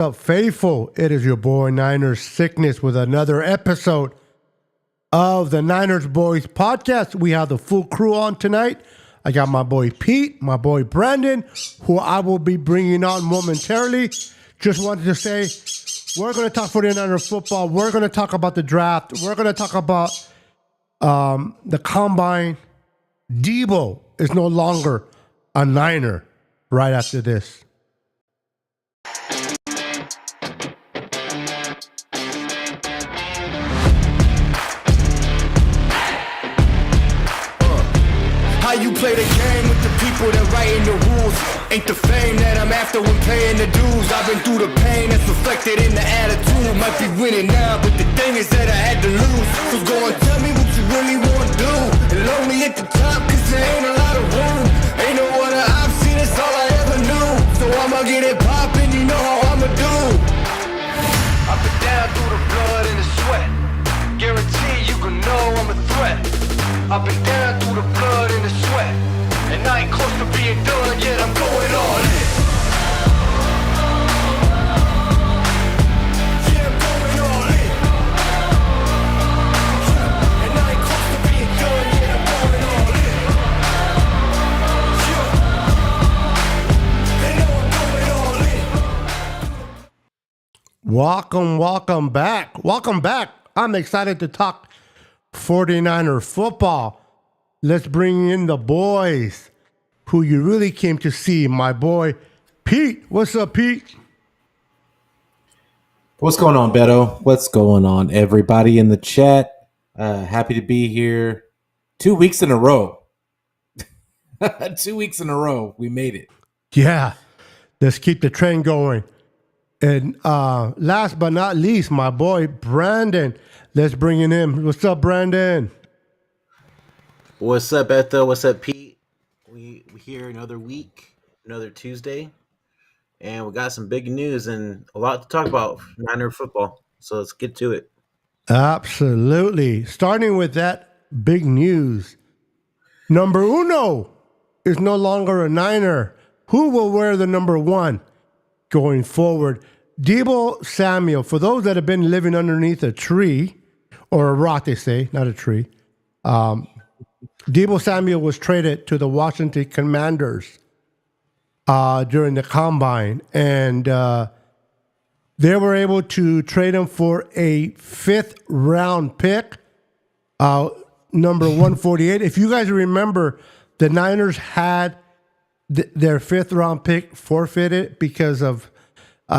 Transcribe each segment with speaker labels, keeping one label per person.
Speaker 1: Up, faithful? It is your boy Niners Sickness with another episode of the Niners Boys podcast. We have the full crew on tonight. I got my boy Pete, my boy Brandon, who I will be bringing on momentarily. Just wanted to say, we're going to talk 49er football. We're going to talk about the draft. We're going to talk about the combine. Deebo is no longer a Niner right after this.
Speaker 2: How you play the game with the people that writing the rules? Ain't the fame that I'm after when paying the dues. I've been through the pain that's reflected in the attitude. Might be winning now, but the thing is that I had to lose. So go and tell me what you really want to do. And lonely at the top, cause there ain't a lot of room. Ain't no other option, that's all I ever knew. So I'ma get it poppin', you know how I'ma do. I've been down through the blood and the sweat. Guarantee you can know I'm a threat. I've been down through the blood and the sweat, and I ain't close to being done yet, I'm going all in. Yeah, I'm going all in. And I ain't close to being done yet, I'm going all in. Yeah. They know I'm going all in.
Speaker 1: Welcome back. Welcome back. I'm excited to talk 49er football. Let's bring in the boys who you really came to see. My boy Pete. What's up, Pete?
Speaker 3: What's going on, Beto? What's going on, everybody in the chat? Happy to be here. 2 weeks in a row. 2 weeks in a row. We made it.
Speaker 1: Yeah. Let's keep the trend going. And last but not least, my boy Brandon. Let's bring in him. What's up, Brandon?
Speaker 4: What's up, Beto? What's up, Pete? We here another week, another Tuesday, and we got some big news and a lot to talk about Niner football. So let's get to it.
Speaker 1: Absolutely. Starting with that big news. Number uno is no longer a Niner. Who will wear the number one going forward? Deebo Samuel. For those that have been living underneath a tree, or a rock, they say, not a tree. Deebo Samuel was traded to the Washington Commanders during the combine, and they were able to trade him for a fifth-round pick, number 148. If you guys remember, the Niners had their fifth-round pick forfeited because of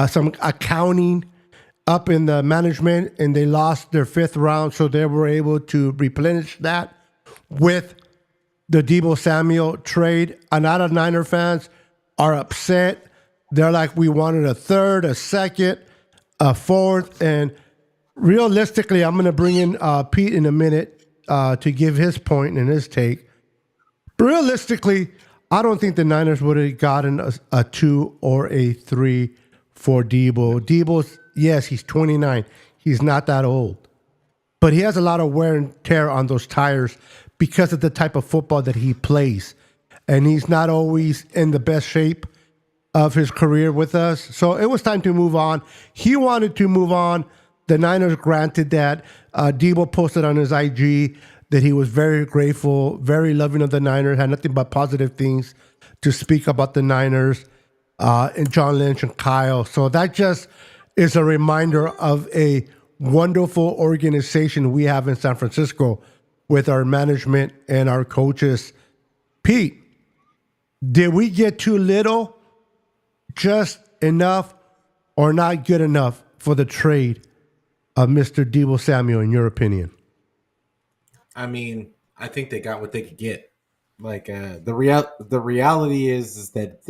Speaker 1: some accounting up in the management, and they lost their fifth round, so they were able to replenish that with the Deebo Samuel trade. A lot of Niner fans are upset. They're like, we wanted a third, a second, a fourth, and realistically, I'm going to bring in Pete in a minute to give his point and his take. But realistically, I don't think the Niners would have gotten a 2 or a 3 for Deebo. Deebo's, yes, he's 29. He's not that old. But he has a lot of wear and tear on those tires because of the type of football that he plays. And he's not always in the best shape of his career with us. So it was time to move on. He wanted to move on. The Niners granted that. Deebo posted on his IG that he was very grateful, very loving of the Niners, had nothing but positive things to speak about the Niners. And John Lynch and Kyle. So that just is a reminder of a wonderful organization we have in San Francisco with our management and our coaches. Pete, did we get too little, just enough, or not good enough for the trade of Mr. Deebo Samuel, in your opinion?
Speaker 3: I mean, I think they got what they could get. Like the reality is that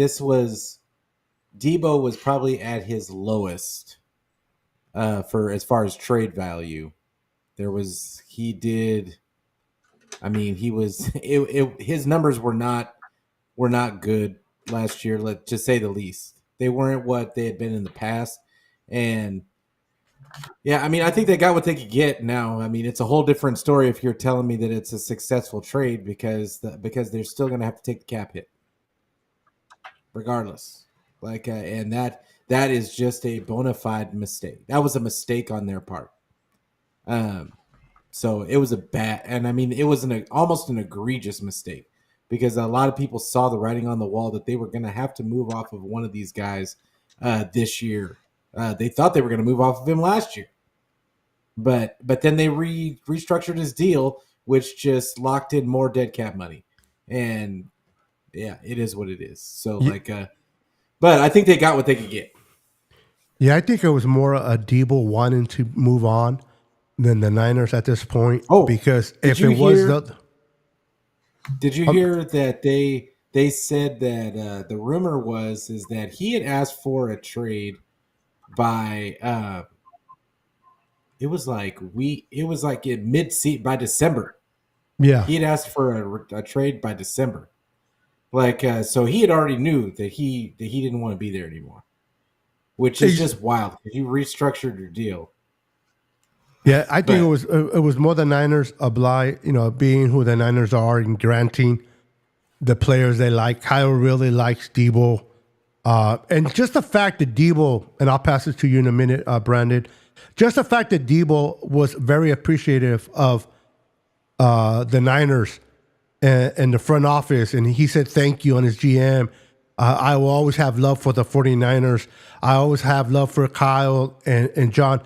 Speaker 3: Deebo was probably at his lowest for as far as trade value. His numbers were not good last year, to say the least. They weren't what they had been in the past, and yeah, I mean, I think they got what they could get now. I mean, it's a whole different story if you're telling me that it's a successful trade because they're still going to have to take the cap hit regardless. And that that is just a bona fide mistake. That was a mistake on their part. So it was a bad, and I mean, it was almost an egregious mistake because a lot of people saw the writing on the wall that they were going to have to move off of one of these guys this year. They thought they were going to move off of him last year, but then they restructured his deal, which just locked in more dead cap money, and yeah, it is what it is. So but I think they got what they could get.
Speaker 1: Yeah, I think it was more a Deebo wanting to move on than the Niners at this point.
Speaker 3: Oh,
Speaker 1: because
Speaker 3: did
Speaker 1: if
Speaker 3: you
Speaker 1: it was
Speaker 3: hear-
Speaker 1: the
Speaker 3: Did you hear that they said that the rumor is that he had asked for a trade by it was like in mid seat by December.
Speaker 1: yeah,
Speaker 3: He had asked for a trade by December. So he had already knew that he didn't want to be there anymore, which is just wild. You restructured your deal.
Speaker 1: yeah, I think
Speaker 3: But-
Speaker 1: it was more the Niners being who the Niners are and granting the players they like. Kyle really likes Deebo. And just the fact that Deebo, and I'll pass it to you in a minute, Brandon, just the fact that Deebo was very appreciative of the Niners and the front office, and he said thank you on his GM. I will always have love for the 49ers. I always have love for Kyle and John.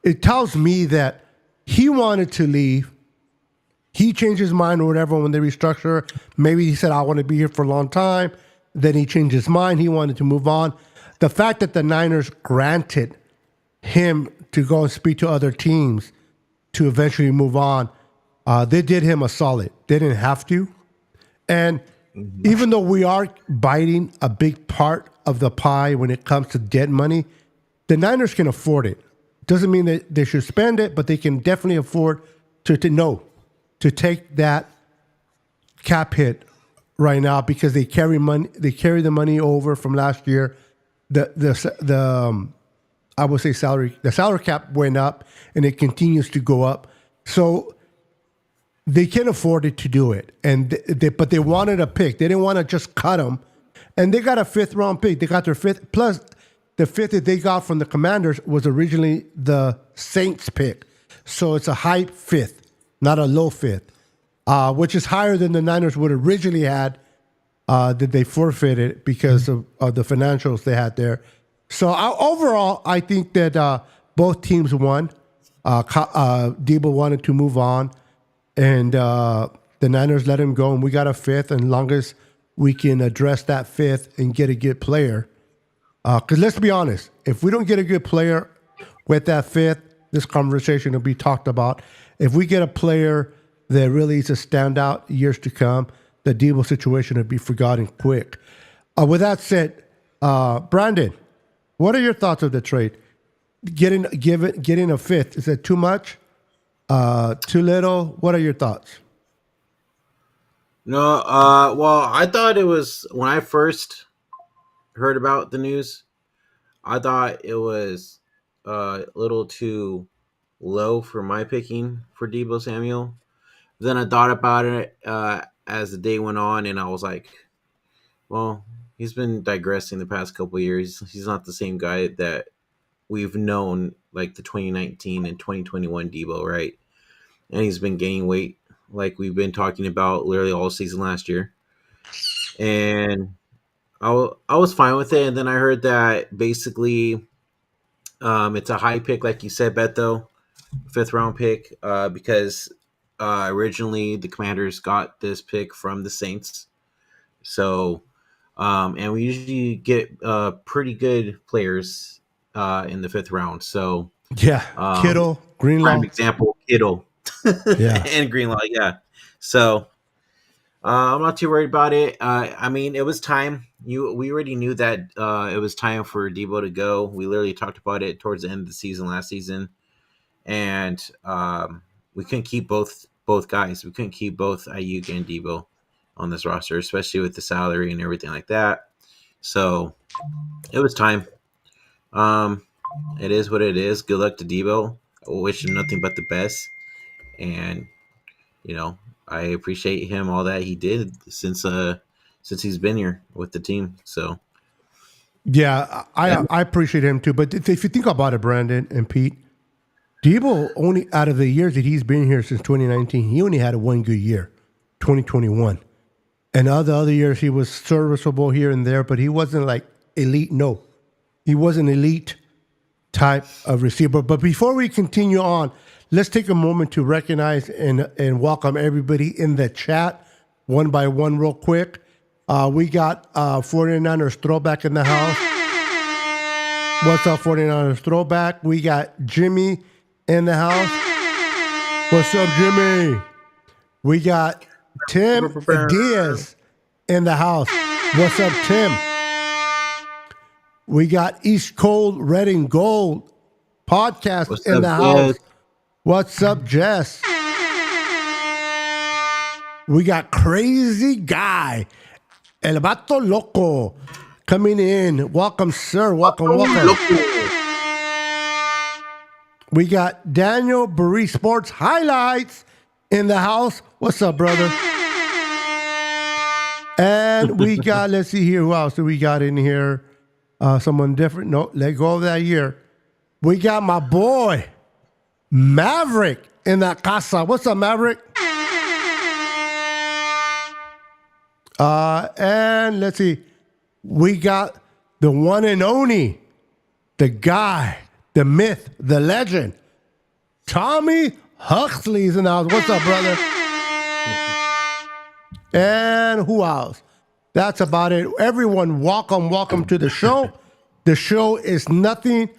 Speaker 1: It tells me that he wanted to leave. He changed his mind or whatever when they restructure. Maybe he said, I want to be here for a long time. Then he changed his mind. He wanted to move on. The fact that the Niners granted him to go and speak to other teams to eventually move on, they did him a solid. They didn't have to. And even though we are biting a big part of the pie when it comes to dead money, the Niners can afford it. Doesn't mean that they should spend it, but they can definitely afford to take that cap hit right now because they carry money. They carry the money over from last year. I would say the salary cap went up and it continues to go up. So they can afford it to do it. But they wanted a pick. They didn't want to just cut them. And they got a 5th round pick. They got their 5th plus the 5th that they got from the Commanders was originally the Saints pick. So it's a high 5th, not a low 5th, which is higher than the Niners would originally had that they forfeited because of the financials they had there. So overall, I think that both teams won. Deebo wanted to move on, and the Niners let him go, and we got a 5th, and long as we can address that 5th and get a good player. Because let's be honest, if we don't get a good player with that 5th, this conversation will be talked about. If we get a player that really is a standout years to come, the Deebo situation will be forgotten quick. With that said, Brandon, what are your thoughts of the trade? Getting a 5th, is it too much? Too little? What are your thoughts?
Speaker 4: No, well, I thought it was when I first heard about the news, I thought it was a little too low for my picking for Deebo Samuel. Then I thought about it as the day went on, and I was like, well, he's been digressing the past couple of years. He's not the same guy that we've known like the 2019 and 2021 Deebo, right? And he's been gaining weight like we've been talking about literally all season last year. And I was fine with it. And then I heard that basically it's a high pick, like you said, Beto, 5th round pick, because originally the Commanders got this pick from the Saints. So, and we usually get pretty good players in the 5th round. So,
Speaker 1: Yeah, Kittle, Greenlaw.
Speaker 4: Prime example, Kittle.
Speaker 1: Yeah.
Speaker 4: And Greenlaw, yeah. So, I'm not too worried about it. I mean, it was time. We already knew that it was time for Deebo to go. We literally talked about it towards the end of the season last season, and we couldn't keep both guys. We couldn't keep both Ayuk and Deebo on this roster, especially with the salary and everything like that. So it was time. It is what it is. Good luck to Deebo. I wish him nothing but the best, and I appreciate him all that he did since he's been here with the team. So
Speaker 1: Yeah, I appreciate him too. But if you think about it, Brandon and Pete, Deebo only out of the years that he's been here since 2019, he only had a one good year, 2021. And all the other years he was serviceable here and there, but he wasn't like elite. No, he wasn't elite type of receiver. But before we continue on, let's take a moment to recognize and welcome everybody in the chat one by one real quick. We got 49ers Throwback in the house. What's up, 49ers Throwback? We got Jimmy in the house. What's up, Jimmy? We got Tim Diaz in the house. What's up, Tim? We got East Cold Red and Gold podcast
Speaker 4: What's
Speaker 1: in
Speaker 4: up,
Speaker 1: the house.
Speaker 4: Jess?
Speaker 1: What's up, Jess? We got Crazy Guy, El Vato Loco, coming in. Welcome, sir. Welcome. We got Daniel Burry Sports Highlights in the house. What's up, brother? And we got, let's see here, who else do we got in here? Someone different. No, let go of that year. We got my boy, Maverick, in that casa. What's up, Maverick? And let's see. We got the one and only, the guy, the myth, the legend, Tommy Huxley's in the house. What's up, brother? And who else? That's about it. Everyone, welcome to the show. The show is nothing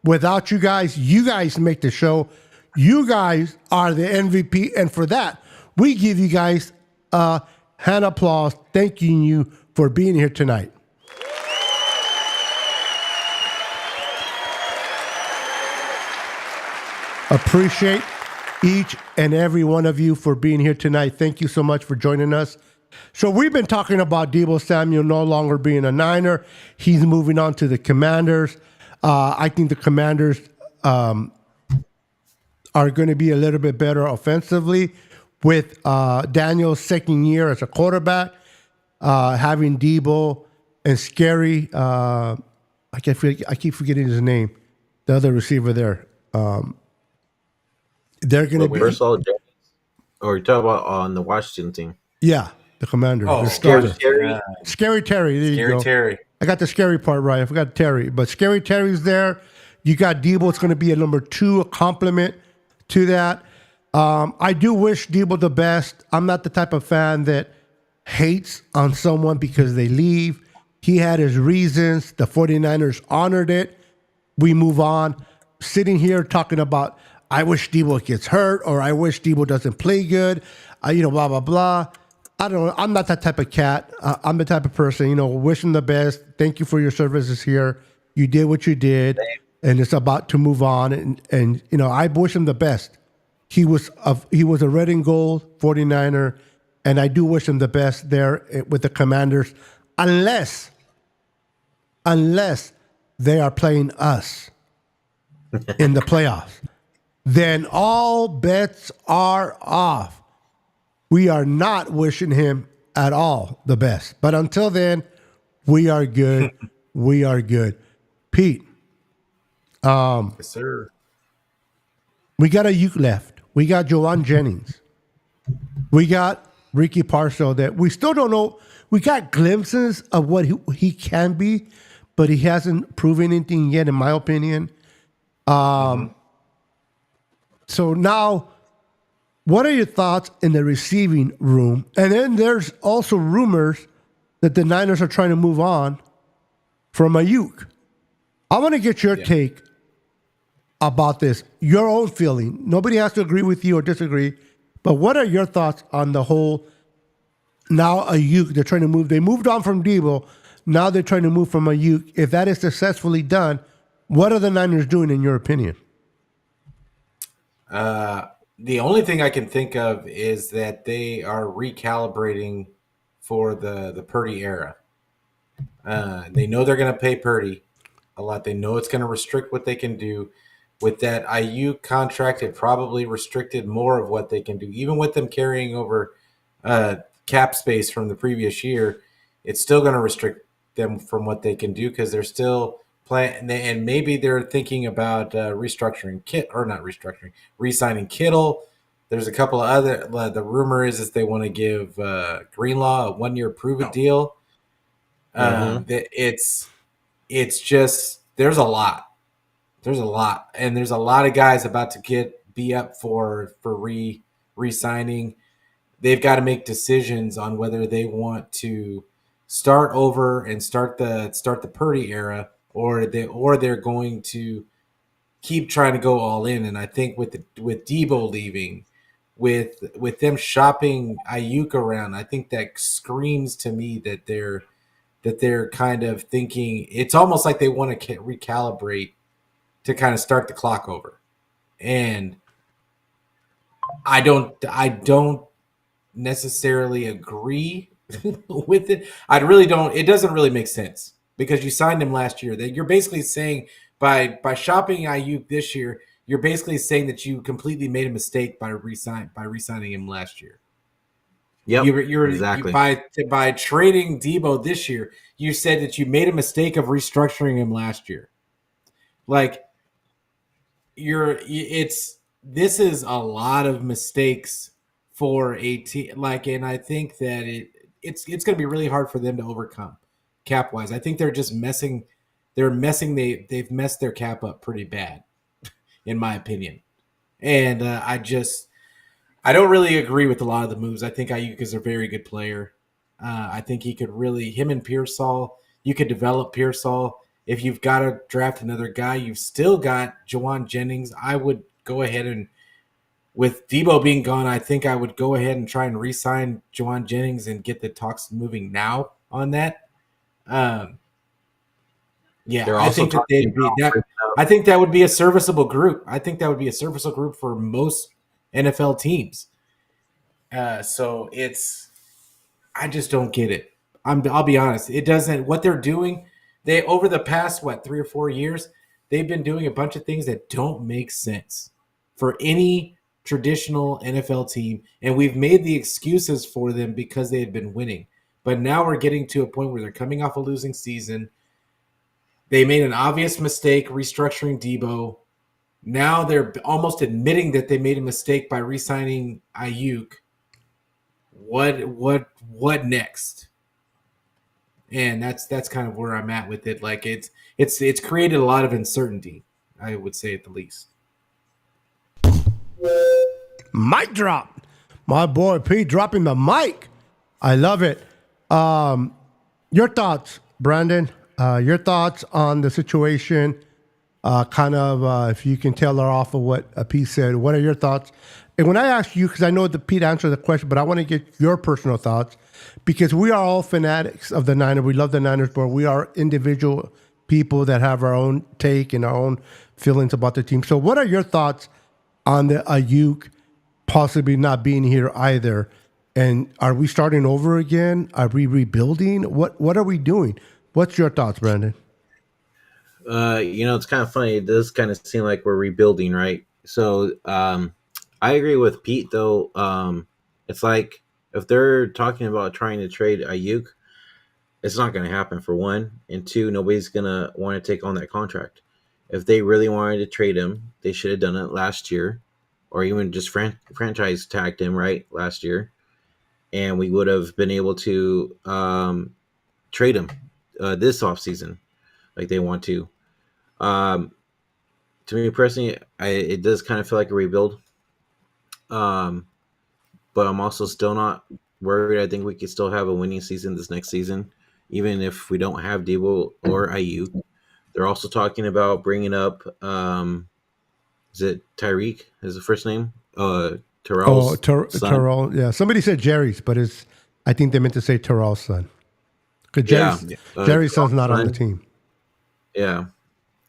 Speaker 1: without you guys. You guys make the show. You guys are the MVP. And for that, we give you guys a hand applause, thanking you for being here tonight. Appreciate each and every one of you for being here tonight. Thank you so much for joining us. So we've been talking about Deebo Samuel no longer being a Niner. He's moving on to the Commanders. I think the Commanders are going to be a little bit better offensively with Daniel's second year as a quarterback, having Deebo and Scary. I keep forgetting his name. The other receiver there. They're going to be.
Speaker 4: Or you're talking about on the Washington team.
Speaker 1: Yeah, the Commanders.
Speaker 3: Oh,
Speaker 1: the
Speaker 3: Scary
Speaker 1: starter.
Speaker 3: Terry.
Speaker 1: Scary Terry. There you
Speaker 3: Scary
Speaker 1: go.
Speaker 3: Terry.
Speaker 1: I got the scary part right. I forgot Terry. But Scary Terry's there. You got Deebo. It's going to be a number two, a compliment to that. I do wish Deebo the best. I'm not the type of fan that hates on someone because they leave. He had his reasons. The 49ers honored it. We move on. Sitting here talking about, I wish Deebo gets hurt, or I wish Deebo doesn't play good, blah, blah, blah. I don't know. I'm not that type of cat. I'm the type of person, wish him the best. Thank you for your services here. You did what you did, and it's about to move on. And I wish him the best. He was a red and gold 49er, and I do wish him the best there with the Commanders, unless they are playing us in the playoffs. Then all bets are off. We are not wishing him at all the best. But until then, we are good. We are good. Pete.
Speaker 3: Yes, sir.
Speaker 1: We got a Uke left. We got Joanne Jennings. We got Ricky Parcell that we still don't know. We got glimpses of what he can be, but he hasn't proven anything yet, in my opinion. So now, what are your thoughts in the receiving room? And then there's also rumors that the Niners are trying to move on from Ayuk. I want to get your take about this, your own feeling. Nobody has to agree with you or disagree, but what are your thoughts on the whole, now Ayuk, they're trying to move, they moved on from Deebo, now they're trying to move from Ayuk. If that is successfully done, what are the Niners doing in your opinion?
Speaker 3: The only thing I can think of is that they are recalibrating for the Purdy era. They know they're going to pay Purdy a lot. They know it's going to restrict what they can do. With that IU contract, it probably restricted more of what they can do. Even with them carrying over cap space from the previous year, it's still going to restrict them from what they can do because they're still playing, and maybe they're thinking about restructuring not restructuring, re-signing Kittle. There's a couple of other. The rumor is they want to give Greenlaw a 1-year prove-it deal.
Speaker 4: Mm-hmm.
Speaker 3: It's just there's a lot. There's a lot, and there's a lot of guys about to be up for re-signing. They've got to make decisions on whether they want to start over and start the Purdy era, or they're going to keep trying to go all in. And I think with Deebo leaving, with them shopping Ayuk around, I think that screams to me that they're kind of thinking it's almost like they want to recalibrate to kind of start the clock over. And I don't necessarily agree with it. I really don't. It doesn't really make sense because you signed him last year. That you're basically saying by shopping Ayuk this year, you're basically saying that you completely made a mistake by re-signing him last year.
Speaker 4: Yep.
Speaker 3: You
Speaker 4: Exactly.
Speaker 3: by trading Deebo this year, you said that you made a mistake of restructuring him last year. Like this is a lot of mistakes for a team. Like, and I think that it's going to be really hard for them to overcome cap wise. I think they're just messing. They've messed their cap up pretty bad, in my opinion. And I don't really agree with a lot of the moves. I think Ayuk is a very good player. I think he could really him and Pearsall. You could develop Pearsall. If you've got to draft another guy, you've still got Jawan Jennings. I would go ahead and, with Deebo being gone, I think I would go ahead and try and re-sign Jawan Jennings and get the talks moving now on that. Yeah,
Speaker 4: They're
Speaker 3: I
Speaker 4: also
Speaker 3: think that
Speaker 4: talking about
Speaker 3: I think that would be a serviceable group. I think that would be a serviceable group for most NFL teams. So I just don't get it. I'll be honest. It doesn't. What they're doing, they over the past 3 or 4 years, they've been doing a bunch of things that don't make sense for any traditional NFL team, and we've made the excuses for them because they had been winning. But now we're getting to a point where they're coming off a losing season. They made an obvious mistake restructuring Deebo. Now they're almost admitting that they made a mistake by re-signing Ayuk. What next? And that's kind of where I'm at with it. Like it's created a lot of uncertainty, I would say at the least.
Speaker 1: Mic drop. My boy P dropping the mic. I love it. Your thoughts, Brandon? Your thoughts on the situation? If you can tailor off of what Pete said, what are your thoughts? And when I ask you, because I know that Pete answered the question, but I want to get your personal thoughts, because we are all fanatics of the Niners. We love the Niners, but we are individual people that have our own take and our own feelings about the team. So what are your thoughts on the Ayuk possibly not being here either? And are we starting over again? Are we rebuilding? What are we doing? What's your thoughts, Brandon?
Speaker 4: It's kind of funny. It does kind of seem like we're rebuilding, right? So I agree with Pete, though. It's like if they're talking about trying to trade Ayuk, it's not going to happen, for one. And two, nobody's going to want to take on that contract. If they really wanted to trade him, they should have done it last year, or even just franchise tagged him, right, last year. And we would have been able to trade him this offseason like they want to. To me personally, it does kind of feel like a rebuild. But I'm also still not worried. I think we could still have a winning season this next season, even if we don't have Deebo or Ayuk. They're also talking about bringing up, is it Tyreek? Is the first name? Terrell's son.
Speaker 1: Terrell. Yeah, somebody said Jerry's, but I think they meant to say Terrell's son. Because Jerry's son's not on the team.
Speaker 4: Yeah.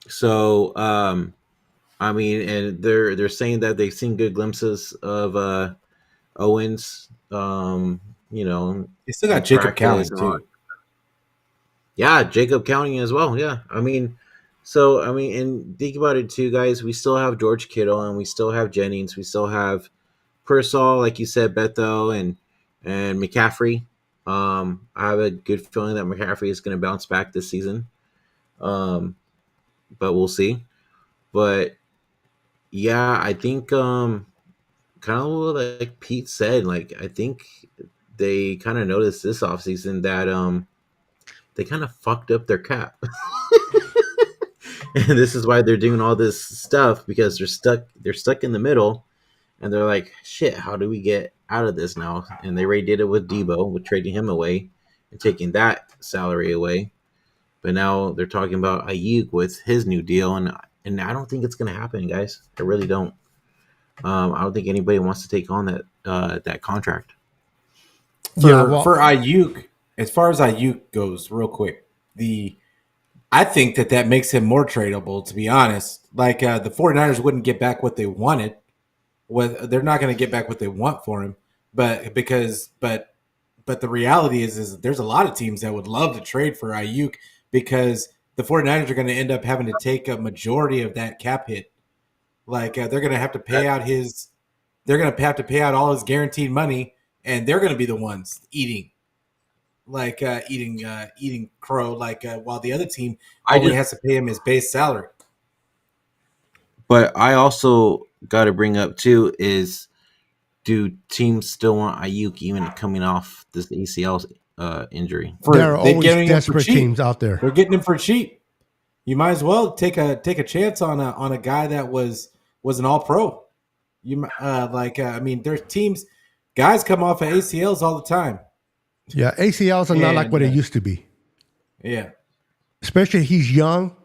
Speaker 4: So, I mean, and they're saying that they've seen good glimpses of Owens.
Speaker 3: They still got Jacob Counting too.
Speaker 4: Yeah, Jacob Counting as well. Yeah, and think about it too, guys. We still have George Kittle, and we still have Jennings. We still have Pearsall, like you said, Beto and McCaffrey. I have a good feeling that McCaffrey is going to bounce back this season. But we'll see. But yeah, I think kind of like Pete said, like I think they kind of noticed this offseason that they kind of fucked up their cap. And this is why they're doing all this stuff, because they're stuck in the middle, and they're like, shit, how do we get out of this now? And they already did it with Deebo, with trading him away and taking that salary away. But now they're talking about Ayuk with his new deal, and I don't think it's gonna happen, guys. I really don't. I don't think anybody wants to take on that contract.
Speaker 3: For Ayuk, as far as Ayuk goes, real quick, I think that makes him more tradable, to be honest. Like the 49ers wouldn't get back what they wanted. They're not going to get back what they want for him, but the reality is there's a lot of teams that would love to trade for Ayuk because the 49ers are going to end up having to take a majority of that cap hit. Like they're going to have to pay out all his guaranteed money, and they're going to be the ones eating crow, while the other team only has to pay him his base salary.
Speaker 4: But I also got to bring up too is, do teams still want Ayuk even coming off this ACL injury?
Speaker 1: There are always desperate teams out there.
Speaker 3: They're getting him for cheap. You might as well take a chance on a guy that was an All Pro. There's teams, guys come off of ACLs all the time.
Speaker 1: Yeah, ACLs are not like what it used to be.
Speaker 3: Yeah.
Speaker 1: Especially he's young.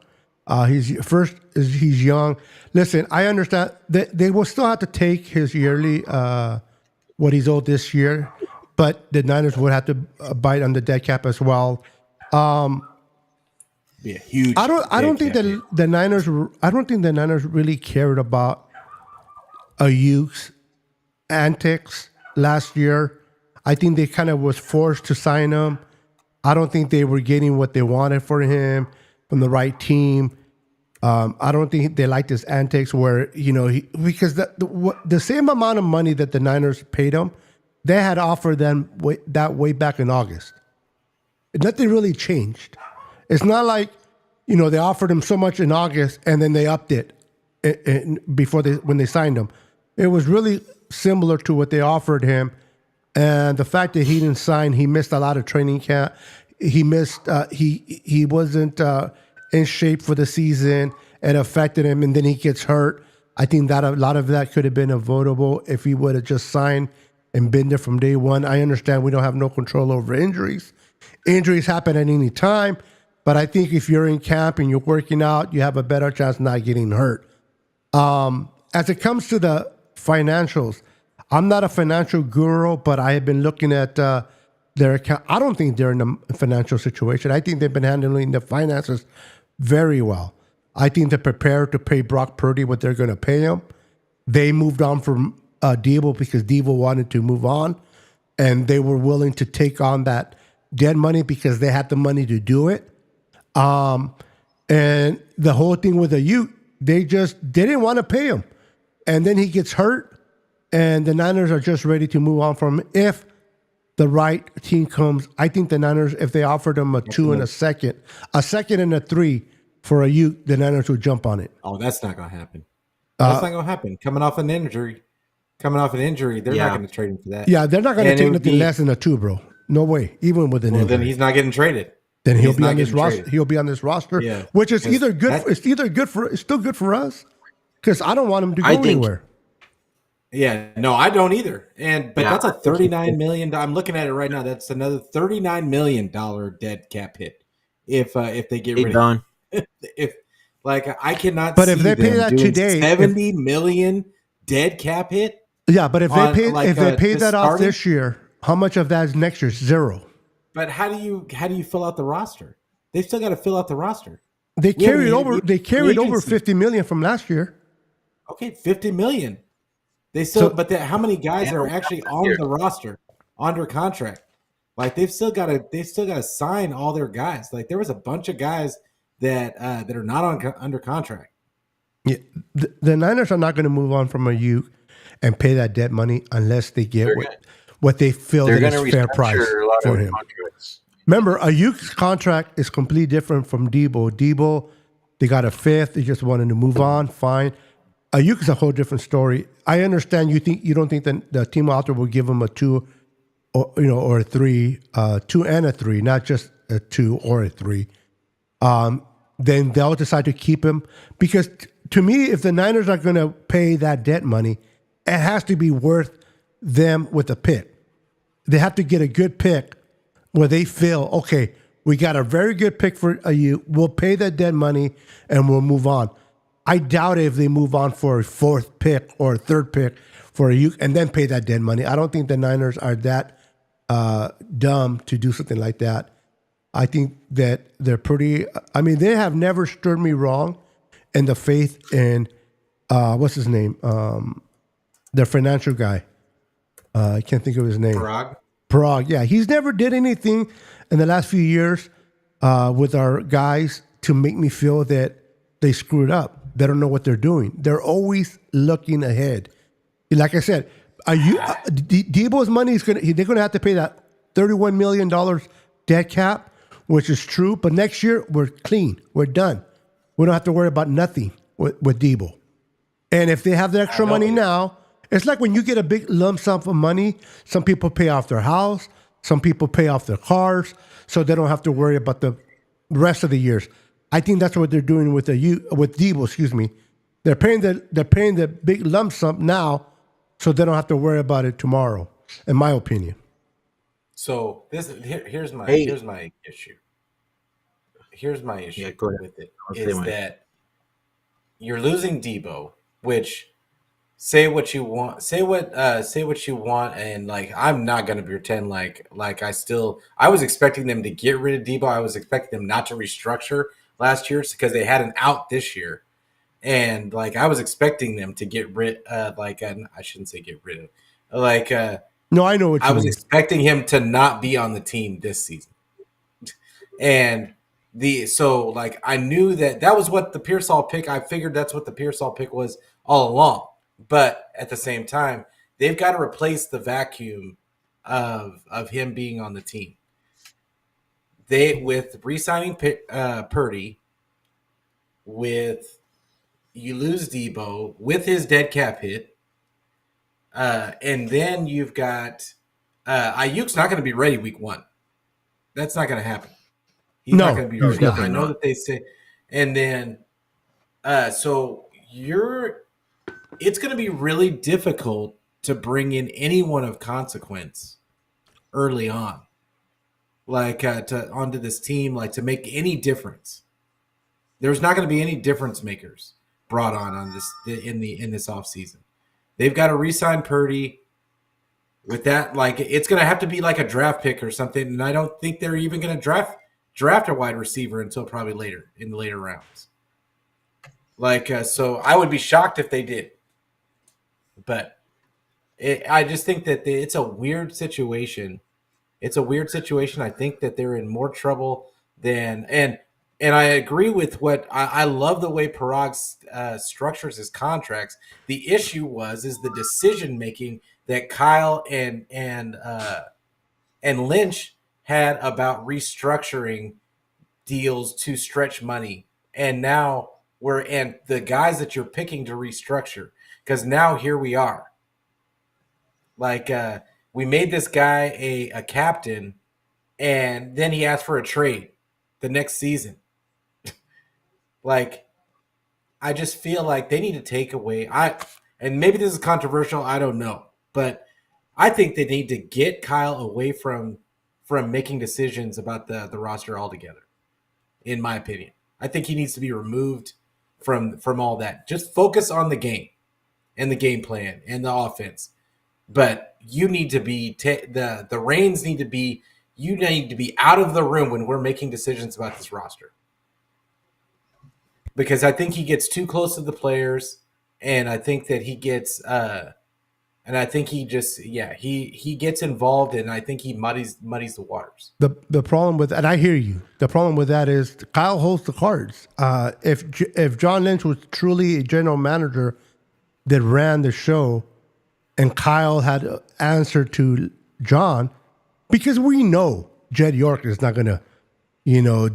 Speaker 1: He's young. Listen, I understand that they will still have to take his yearly, what he's owed this year, but the Niners would have to bite on the dead cap as well.
Speaker 3: Be a huge.
Speaker 1: I don't think the Niners really cared about Ayuk's antics last year. I think they kind of was forced to sign him. I don't think they were getting what they wanted for him from the right team. I don't think they liked his antics where, because the same amount of money that the Niners paid him, they had offered them way back in August. Nothing really changed. It's not like, they offered him so much in August and then they upped it when they signed him. It was really similar to what they offered him. And the fact that he didn't sign, he missed a lot of training camp. He missed. He wasn't in shape for the season. It affected him, and then he gets hurt. I think that a lot of that could have been avoidable if he would have just signed and been there from day one. I understand we don't have no control over injuries. Injuries happen at any time, but I think if you're in camp and you're working out, you have a better chance of not getting hurt. As it comes to the financials, I'm not a financial guru, but I have been looking at their account. I don't think they're in a financial situation. I think they've been handling the finances very well. I think they're prepared to pay Brock Purdy what they're going to pay him. They moved on from Deebo because Deebo wanted to move on, and they were willing to take on that dead money because they had the money to do it. And the whole thing with Ayuk, they didn't want to pay him. And then he gets hurt. And the Niners are just ready to move on from him. If the right team comes, I think the Niners, if they offered him a 2 and a second and a 3 for Ayuk, the Niners would jump on it.
Speaker 3: Oh, that's not going to happen. That's not going to happen. Coming off an injury, they're not going to trade him for that.
Speaker 1: Yeah, they're not going to take anything less than a 2, bro. No way. Even with an injury.
Speaker 3: Then he's not getting traded.
Speaker 1: Then he'll be on this roster. He'll be on this roster, which is either good. It's still good for us because I don't want him to go anywhere.
Speaker 3: Yeah, no, I don't either. But that's a $39 million. I'm looking at it right now. That's another $39 million dead cap hit if they get rid of him. I cannot.
Speaker 1: But if they pay that today,
Speaker 3: $70 million dead cap hit.
Speaker 1: Yeah, but if they pay that off this year, how much of that is next year? 0.
Speaker 3: But how do you fill out the roster? They've still got to fill out the roster.
Speaker 1: They carried over $50 million from last year.
Speaker 3: Okay, $50 million. They still, how many guys are actually on the roster under contract? They've still got to sign all their guys. There was a bunch of guys that are not under contract.
Speaker 1: Yeah, the Niners are not going to move on from Ayuk and pay that dead money unless they get what they feel
Speaker 4: They're
Speaker 1: that
Speaker 4: going to
Speaker 1: is fair price
Speaker 4: restructure a lot
Speaker 1: for
Speaker 4: of
Speaker 1: him.
Speaker 4: contracts.
Speaker 1: Remember, Ayuk's contract is completely different from Deebo. Deebo, they got a fifth. They just wanted to move on. Fine. Ayuk is a whole different story. I understand you don't think that the team author will give him a 2 or a 3, 2 and a 3, not just a 2 or a 3. Then they'll decide to keep him because to me, if the Niners are going to pay that debt money, it has to be worth them with a pick. They have to get a good pick where they feel, okay, we got a very good pick for you. We'll pay that dead money and we'll move on. I doubt if they move on for a fourth pick or a third pick for you and then pay that dead money. I don't think the Niners are that dumb to do something like that. I think that they're pretty. I mean, they have never stirred me wrong in the faith in what's his name, their financial guy. I can't think of his name. Prague, yeah. He's never did anything in the last few years with our guys to make me feel that they screwed up. They don't know what they're doing. They're always looking ahead. Like I said, Deebo's money they're gonna have to pay that $31 million dead cap, which is true. But next year we're clean. We're done. We don't have to worry about nothing with Deebo. And if they have the extra money now, it's like when you get a big lump sum of money, some people pay off their house, some people pay off their cars, so they don't have to worry about the rest of the years. I think that's what they're doing with Deebo. Excuse me, they're paying the big lump sum now, so they don't have to worry about it tomorrow. In my opinion.
Speaker 3: So here's my issue. Here's my issue with it is that you're losing Deebo, which. Say what you want. Say what you want, and like I'm not gonna pretend like I was expecting them to get rid of Deebo. I was expecting them not to restructure last year because they had an out this year, and like I was expecting them to get rid. I shouldn't say get rid of.
Speaker 1: No, I know what you
Speaker 3: I was
Speaker 1: mean.
Speaker 3: expecting him to not be on the team this season, and I knew that was what the Pearsall pick. I figured that's what the Pearsall pick was all along. But at the same time, they've got to replace the vacuum of him being on the team. With re-signing Purdy, with you lose Deebo with his dead cap hit, and then you've got Ayuk's not going to be ready week 1. That's not going to happen. He's not going to be ready. I know that they say, and then it's going to be really difficult to bring in anyone of consequence early on, onto this team, to make any difference. There's not going to be any difference makers brought on this in this offseason. They've got to re-sign Purdy. With that, it's going to have to be like a draft pick or something, and I don't think they're even going to draft a wide receiver until probably later in the later rounds. So I would be shocked if they did. But I just think that it's a weird situation. It's a weird situation. I think that they're in more trouble than and I agree with what I love the way Parag structures his contracts. The issue is the decision making that Kyle and Lynch had about restructuring deals to stretch money, and now and the guys that you're picking to restructure. Because now here we are. We made this guy a captain, and then he asked for a trade the next season. I just feel like they need to take away. And maybe this is controversial. I don't know, but I think they need to get Kyle away from making decisions about the roster altogether. In my opinion, I think he needs to be removed from all that. Just focus on the game. And the game plan and the offense, but you need to be the reins need to be. You need to be out of the room when we're making decisions about this roster, because I think he gets too close to the players, and I think that he gets, and I think he just he gets involved, and I think he muddies the waters.
Speaker 1: The problem with, and I hear you. The problem with that is Kyle holds the cards. If John Lynch was truly a general manager that ran the show, and Kyle had answer to John, because we know Jed York is not going to,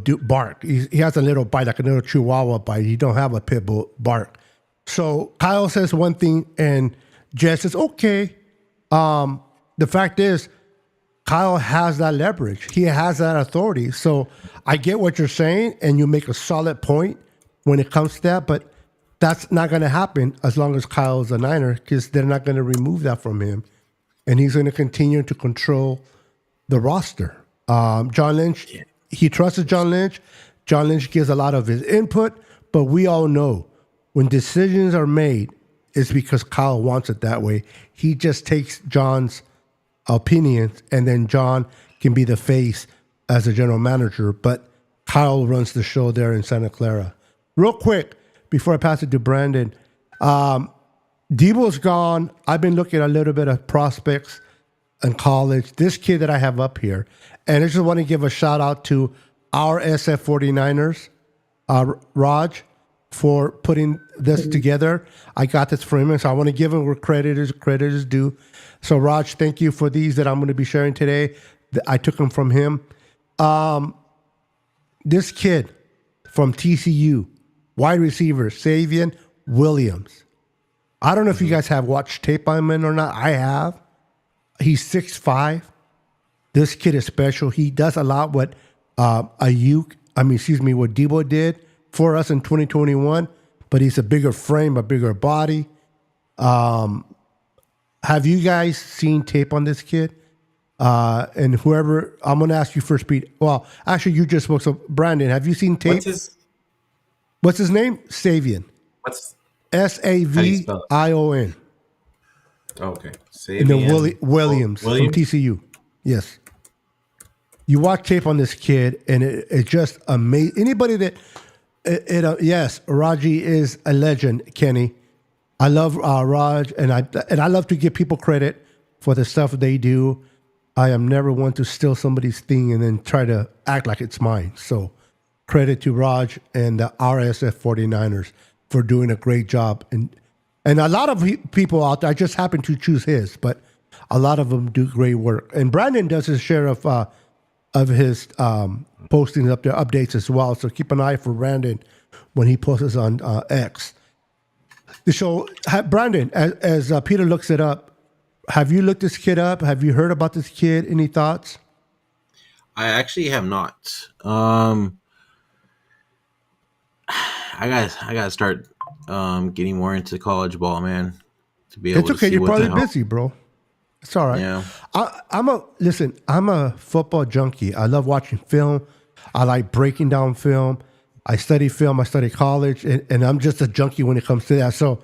Speaker 1: do bark. He has a little bite, like a little chihuahua bite. He don't have a pit bull bark. So Kyle says one thing and Jed says, okay. The fact is, Kyle has that leverage. He has that authority. So I get what you're saying, and you make a solid point when it comes to that, but that's not going to happen as long as Kyle is a Niner, because they're not going to remove that from him. And he's going to continue to control the roster. John Lynch, he trusts John Lynch. John Lynch gives a lot of his input, but we all know when decisions are made, it's because Kyle wants it that way. He just takes John's opinions, and then John can be the face as a general manager, but Kyle runs the show there in Santa Clara. Real quick, before I pass it to Brandon, Deebo's gone. I've been looking at a little bit of prospects in college. This kid that I have up here, and I just want to give a shout out to our SF 49ers, Raj, for putting this together. I got this from him, so I want to give him where credit is due. So, Raj, thank you for these that I'm going to be sharing today. I took them from him. This kid from TCU, wide receiver, Savion Williams. I don't know if you guys have watched tape on him or not. I have. He's 6'5". This kid is special. He does a lot what what Deebo did for us in 2021, but he's a bigger frame, a bigger body. Have you guys seen tape on this kid? And whoever, I'm going to ask you first, Pete. Well, actually, you just spoke. So, Brandon, have you seen tape? What's his name? Savion.
Speaker 3: What's
Speaker 1: Savion.
Speaker 3: Oh, okay.
Speaker 1: And then Williams from TCU. Yes. You watch tape on this kid, and it's just amazing. Anybody that, yes, Raji is a legend, Kenny. I love Raj, and I love to give people credit for the stuff they do. I am never one to steal somebody's thing and then try to act like it's mine. So credit to Raj and the RSF 49ers for doing a great job. And a lot of people out there, I just happen to choose his, but a lot of them do great work. And Brandon does his share of his postings up there, updates as well. So keep an eye for Brandon when he posts on X. So, Brandon, as Peter looks it up, have you looked this kid up? Have you heard about this kid? Any thoughts?
Speaker 4: I actually have not. I gotta start getting more into college ball, man. To be able
Speaker 1: it's okay.
Speaker 4: To see
Speaker 1: You're
Speaker 4: what
Speaker 1: probably busy, bro. It's all right.
Speaker 4: Yeah.
Speaker 1: I'm a football junkie. I love watching film. I like breaking down film. I study film. I study college, and I'm just a junkie when it comes to that. So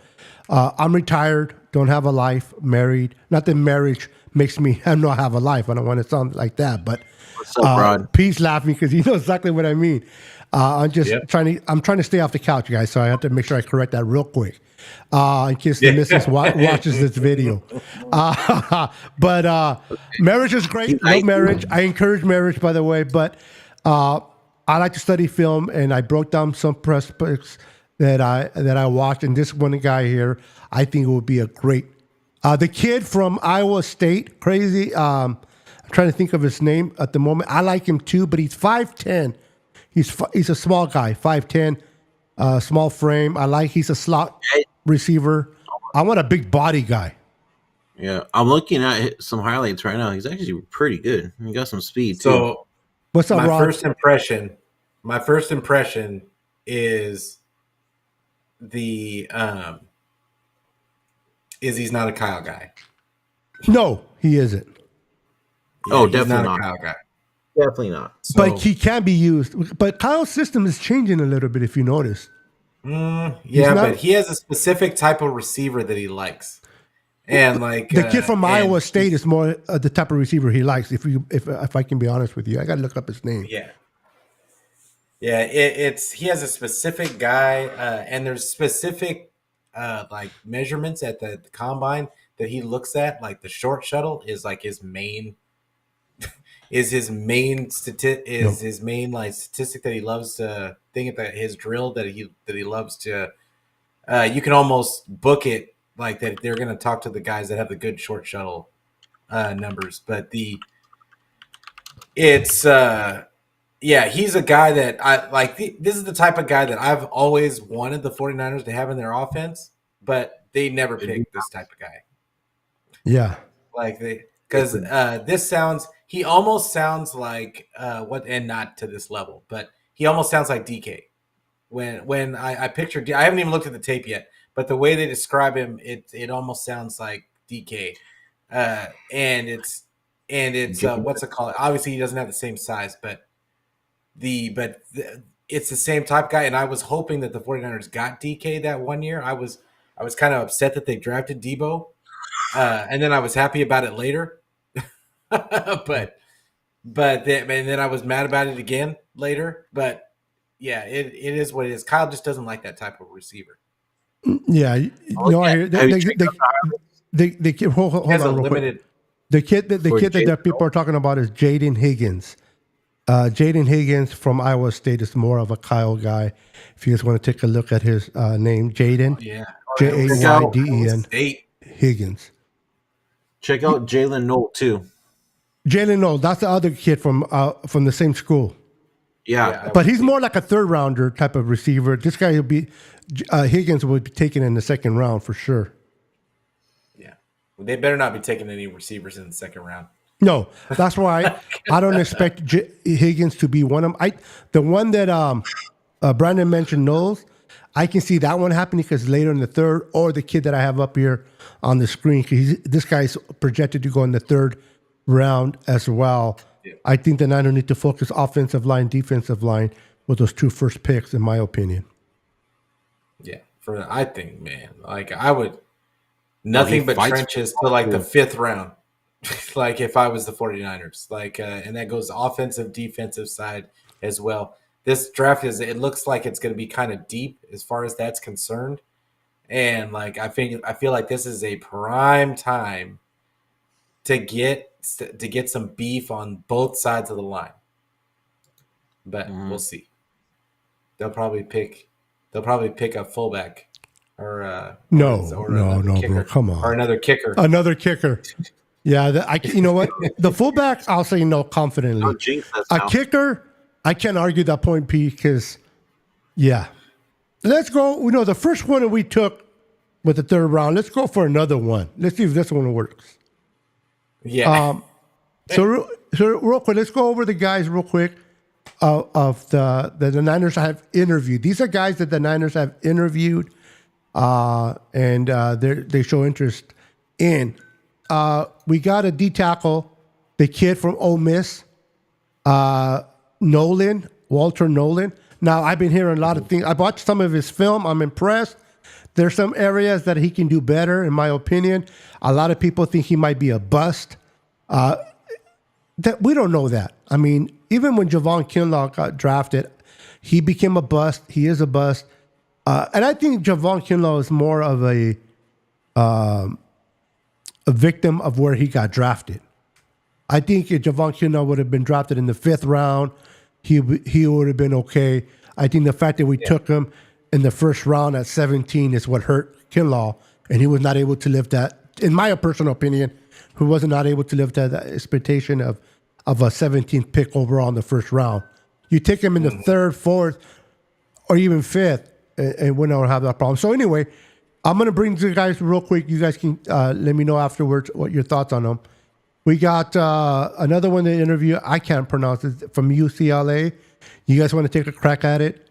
Speaker 1: I'm retired. Don't have a life. Married. Not that marriage makes me not have a life. I don't want to sound like that, but
Speaker 4: What's up, Rod?
Speaker 1: Pete's laughing because he knows exactly what I mean. I'm just trying to stay off the couch, guys. So I have to make sure I correct that real quick in case the missus watches this video. But marriage is great. Love marriage. I encourage marriage, by the way. But I like to study film, and I broke down some prospects that I watched. And this one guy here, I think it would be a great. The kid from Iowa State, crazy. I'm trying to think of his name at the moment. I like him too, but he's 5'10". He's a small guy, 5'10", small frame. He's a slot receiver. I want a big body guy.
Speaker 4: Yeah, I'm looking at some highlights right now. He's actually pretty good. He got some speed too.
Speaker 3: So,
Speaker 1: what's up, Rob?
Speaker 3: My first impression is he's not a Kyle guy.
Speaker 1: No, he isn't.
Speaker 4: Yeah, definitely
Speaker 3: not a Kyle guy.
Speaker 4: Definitely not.
Speaker 3: So,
Speaker 1: But he can be used. But Kyle's system is changing a little bit, if you notice.
Speaker 3: but he has a specific type of receiver that he likes. And like
Speaker 1: the kid from Iowa State is more the type of receiver he likes. If I can be honest with you, I got to look up his name.
Speaker 3: Yeah. He has a specific guy, and there's specific like measurements at the combine that he looks at. Like the short shuttle is like his main statistic that he loves to think at his drill that he loves to. You can almost book it like that. They're going to talk to the guys that have the good short shuttle numbers, but he's a guy that I like. This is the type of guy that I've always wanted the 49ers to have in their offense, but they never pick this type of guy.
Speaker 1: Yeah.
Speaker 3: Like because he almost sounds like and not to this level, but he almost sounds like DK. When I picture, I haven't even looked at the tape yet, but the way they describe him, it almost sounds like DK, and it's what's it called? Obviously, he doesn't have the same size, but it's the same type guy. And I was hoping that the 49ers got DK that one year. I was kind of upset that they drafted Deebo, and then I was happy about it later. but then I was mad about it again later. But yeah, it is what it is. Kyle just doesn't like that type of receiver.
Speaker 1: Yeah. I hear hold on real quick. The kid that people are talking about is Jaden Higgins. Jaden Higgins from Iowa State is more of a Kyle guy. If you guys want to take a look at his name, Jaden, Jayden Higgins.
Speaker 4: Check out Jalen Noel too.
Speaker 1: Jalen Noel, that's the other kid from the same school.
Speaker 4: Yeah,
Speaker 1: but he's more like a third rounder type of receiver. This guy will be Higgins will be taken in the second round for sure.
Speaker 3: Yeah, they better not be taking any receivers in the second round.
Speaker 1: No, that's why I don't expect Higgins to be one of them. The one that Brandon mentioned, Knowles, I can see that one happening because later in the third, or the kid that I have up here on the screen, this guy's projected to go in the third round as well. Yeah. I think the Niners need to focus offensive line, defensive line with those two first picks, in my opinion.
Speaker 3: Yeah, I think, man, like I would nothing but trenches to like the fifth round. Like if I was the 49ers, and that goes offensive, defensive side as well. This draft it looks like it's going to be kind of deep as far as that's concerned. And like, I feel like this is a prime time to get some beef on both sides of the line, but we'll see. They'll probably pick a fullback or
Speaker 1: no, bro, come on,
Speaker 3: or another kicker.
Speaker 1: Yeah, you know what? The fullback, I'll say no confidently. A kicker, I can't argue that point, P, because, yeah. Let's go. The first one that we took with the third round, let's go for another one. Let's see if this one works.
Speaker 3: Yeah.
Speaker 1: So real quick, let's go over the guys real quick of the Niners have interviewed. These are guys that the Niners have interviewed, and they show interest in. We got a D tackle, the kid from Ole Miss, Walter Nolan. Now, I've been hearing a lot of things. I watched some of his film. I'm impressed. There's some areas that he can do better, in my opinion. A lot of people think he might be a bust. That we don't know that. I mean, even when Javon Kinlaw got drafted, he became a bust. He is a bust. And I think Javon Kinlaw is more of a victim of where he got drafted. I think if Javon Kinlaw would have been drafted in the 5th round, he would have been okay. I think the fact that we took him in the first round at 17 is what hurt Kinlaw, and he was not able to live that, in my personal opinion, who was not able to live that expectation of a 17th pick overall in the first round. You take him in the 3rd, 4th, or even 5th, and we don't have that problem. So anyway, I'm going to bring you guys real quick. You guys can let me know afterwards what your thoughts on them. We got another one to interview. I can't pronounce it, from UCLA. You guys want to take a crack at it?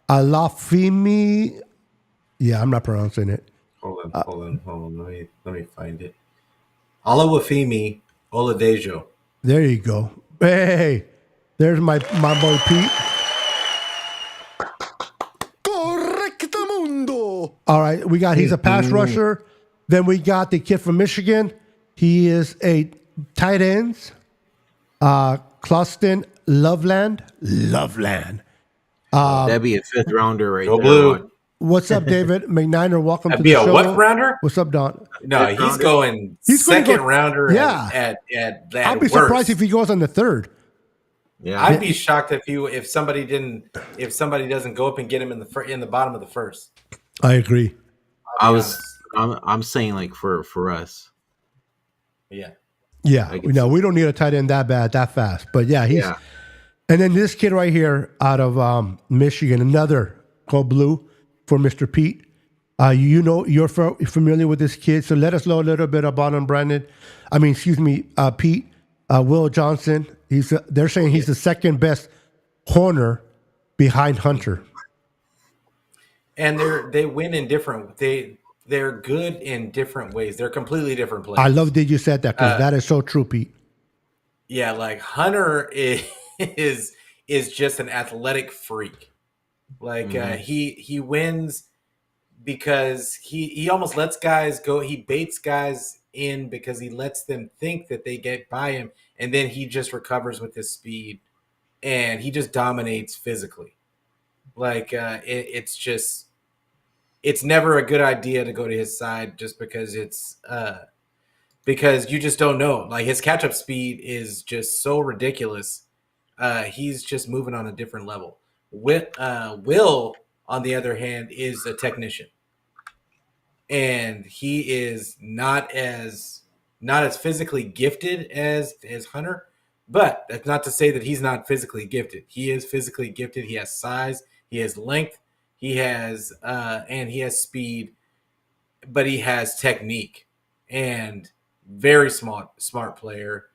Speaker 1: Alafimi. Yeah, I'm not pronouncing it.
Speaker 3: Hold on. Let me find it. Olawafemi Oladejo.
Speaker 1: There you go. Hey, there's my boy Pete. Correctamundo. All right, he's a pass rusher. Then we got the kid from Michigan. He is a tight end. Closton Loveland.
Speaker 4: That'd be a 5th rounder right
Speaker 3: Go
Speaker 4: there.
Speaker 3: Blue.
Speaker 1: What's up, David McNiner? Welcome to the
Speaker 3: show.
Speaker 1: Be a
Speaker 3: what rounder?
Speaker 1: What's up, Don?
Speaker 3: No, he's going second rounder.
Speaker 1: Yeah.
Speaker 3: At
Speaker 1: I'll be surprised if he goes on the 3rd.
Speaker 4: Yeah,
Speaker 3: I'd be shocked if somebody doesn't go up and get him in the bottom of the 1st.
Speaker 1: I agree.
Speaker 4: I'm saying like for us.
Speaker 3: Yeah.
Speaker 1: Yeah,
Speaker 4: I can
Speaker 1: no,
Speaker 4: see.
Speaker 1: we don't need a tight end that bad, that fast. But yeah, he's.
Speaker 4: Yeah.
Speaker 1: And then this kid right here out of Michigan, another called Blue for Mr. Pete. You know, you're familiar with this kid, so let us know a little bit about him, Brandon. Pete. Will Johnson. They're saying he's the second best corner behind Hunter.
Speaker 3: And they win in different they're good in different ways. They're completely different players.
Speaker 1: I love that you said that because that is so true, Pete.
Speaker 3: Yeah, like Hunter is just an athletic freak. Like he wins because he almost lets guys go. He baits guys in because he lets them think that they get by him, and then he just recovers with his speed, and he just dominates physically. Like it's never a good idea to go to his side just because because you just don't know. Like his catch up speed is just so ridiculous. He's just moving on a different level. Will, on the other hand, is a technician, and he is not as physically gifted as Hunter. But that's not to say that he's not physically gifted. He is physically gifted. He has size. He has length. He has and he has speed, but he has technique and very smart player.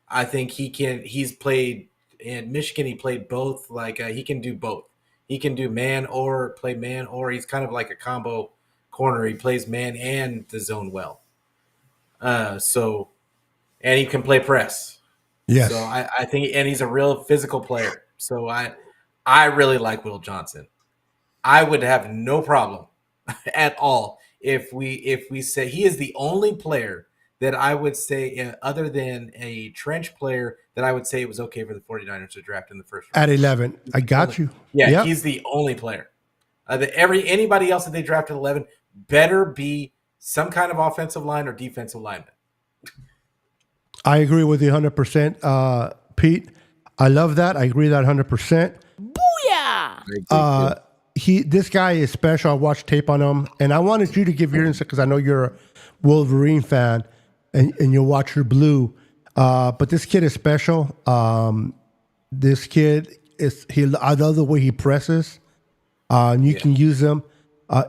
Speaker 3: I think he's played in Michigan. He played both. Like he can do both. He can do man or play man, or he's kind of like a combo corner. He plays man and the zone well. And he can play press.
Speaker 1: Yes.
Speaker 3: So I think, and he's a real physical player. So I really like Will Johnson. I would have no problem at all if we say he is the only player that I would say, other than a trench player, that I would say it was okay for the 49ers to draft in the first round.
Speaker 1: At 11. I got you.
Speaker 3: Yeah,
Speaker 1: Yep.
Speaker 3: He's the only player. Anybody else that they drafted 11 better be some kind of offensive line or defensive lineman.
Speaker 1: I agree with you 100%. Pete, I love that. I agree that 100%.
Speaker 5: Booyah!
Speaker 1: This guy is special. I watched tape on him, and I wanted you to give your insight because I know you're a Wolverine fan and you watch your Blue. But this kid is special. This kid I love the way he presses. And you can use him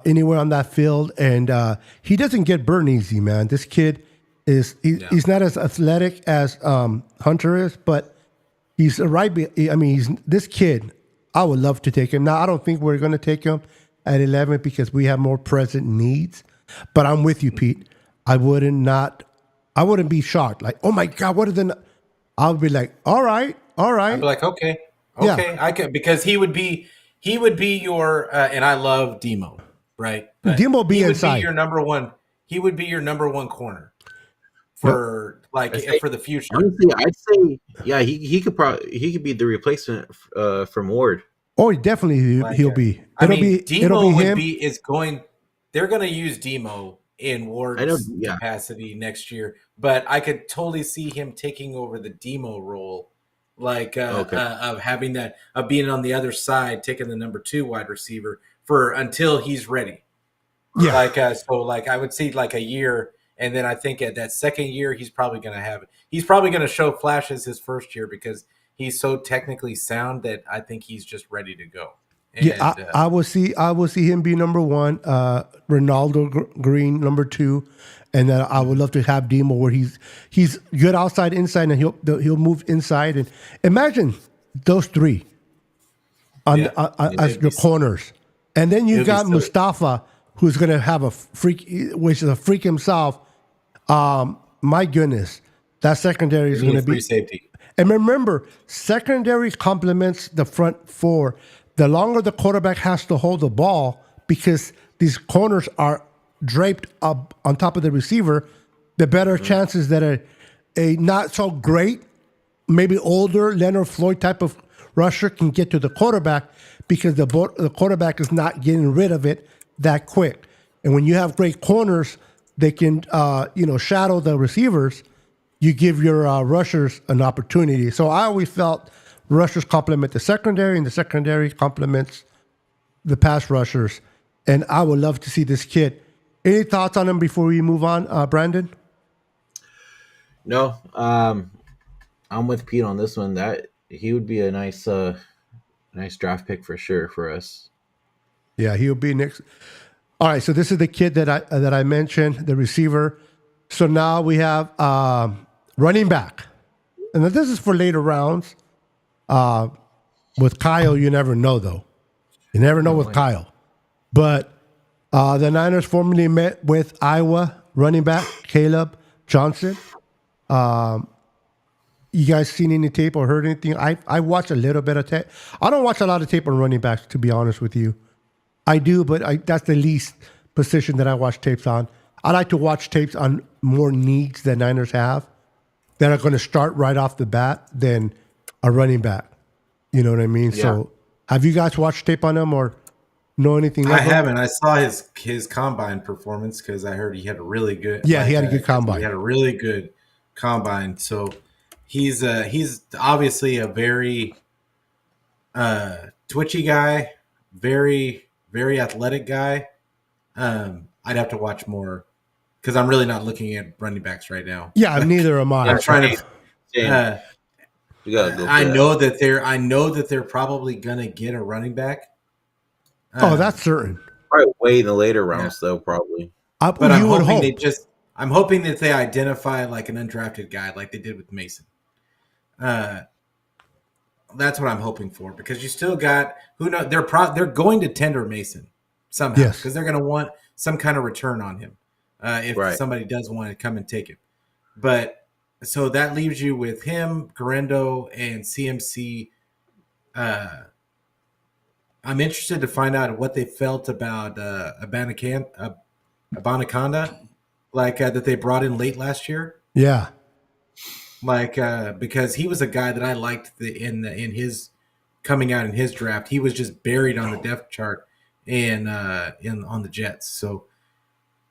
Speaker 1: anywhere on that field, and he doesn't get burned easy, man. This kid he's not as athletic as Hunter is, but he's right. I mean, this kid. I would love to take him. Now, I don't think we're going to take him at 11 because we have more present needs. But I'm with you, Pete. I wouldn't be shocked. Like, oh my God, what are the? I would be like, all right.
Speaker 3: I'd be like, okay,
Speaker 1: Yeah.
Speaker 3: I could, because he would be your and I love Deebo, right? But
Speaker 1: Deebo be
Speaker 3: he would
Speaker 1: inside.
Speaker 3: be your number one. He would be your number one corner for for the future.
Speaker 4: Honestly, I'd say he could be the replacement from Ward.
Speaker 1: Oh, definitely he'll be. It'll be
Speaker 3: Demo they're going to use Demo in Ward's capacity next year, but I could totally see him taking over the Demo role, of having of being on the other side, taking the number 2 wide receiver until he's ready.
Speaker 1: Yeah.
Speaker 3: I would see like a year. And then I think at that second year, he's probably going to have it. He's probably going to show flashes his first year because he's so technically sound that I think he's just ready to go. And,
Speaker 1: I will see him be number 1, Ronaldo Green number 2, and then I would love to have Demo where he's good outside, inside, and he'll move inside. And imagine those 3 as your corners, and then you got Mustafa, who's going to have which is a freak himself. My goodness, that secondary is going to be
Speaker 3: free safety.
Speaker 1: And remember, secondary complements the front 4. The longer the quarterback has to hold the ball, because these corners are draped up on top of the receiver, the better chances that a not so great, maybe older Leonard Floyd type of rusher can get to the quarterback, because the quarterback is not getting rid of it that quick. And when you have great corners, they can shadow the receivers. You give your rushers an opportunity. So I always felt rushers complement the secondary, and the secondary complements the pass rushers. And I would love to see this kid. Any thoughts on him before we move on, Brandon?
Speaker 4: No, I'm with Pete on this one. That he would be a nice draft pick for sure for us.
Speaker 1: Yeah, he'll be next. All right, so this is the kid that I mentioned, the receiver. So now we have running back, and this is for later rounds. With Kyle, you never know though. You never know with Kyle. But the Niners formerly met with Iowa running back Caleb Johnson. You guys seen any tape or heard anything? I watched a little bit of tape. I don't watch a lot of tape on running backs, to be honest with you. I do, but that's the least position that I watch tapes on. I like to watch tapes on more needs that Niners have that are going to start right off the bat than a running back. You know what I mean?
Speaker 4: Yeah.
Speaker 1: So have you guys watched tape on him or know anything?
Speaker 3: I haven't. I saw his combine performance because I heard he had a really good.
Speaker 1: Yeah, he had a good combine.
Speaker 3: He had a really good combine. So he's obviously a very twitchy guy, very very athletic guy. I'd have to watch more because I'm really not looking at running backs right now.
Speaker 1: Yeah, neither am I.
Speaker 3: I'm trying to.
Speaker 4: You gotta go.
Speaker 3: I know that they're probably gonna get a running back.
Speaker 1: Oh, that's certain.
Speaker 4: Probably way in the later rounds though, probably.
Speaker 3: But I'm hoping I'm hoping that they identify like an undrafted guy, like they did with Mason. That's what I'm hoping for because you still got who knows they're going to tender Mason somehow because they're going to want some kind of return on him if somebody does want to come and take him. But so that leaves you with him, Garendo, and CMC. I'm interested to find out what they felt about Abanaconda, like that they brought in late last year.
Speaker 1: Yeah.
Speaker 3: Like because he was a guy that I liked in his coming out in his draft. He was just buried on the depth chart and on the Jets. So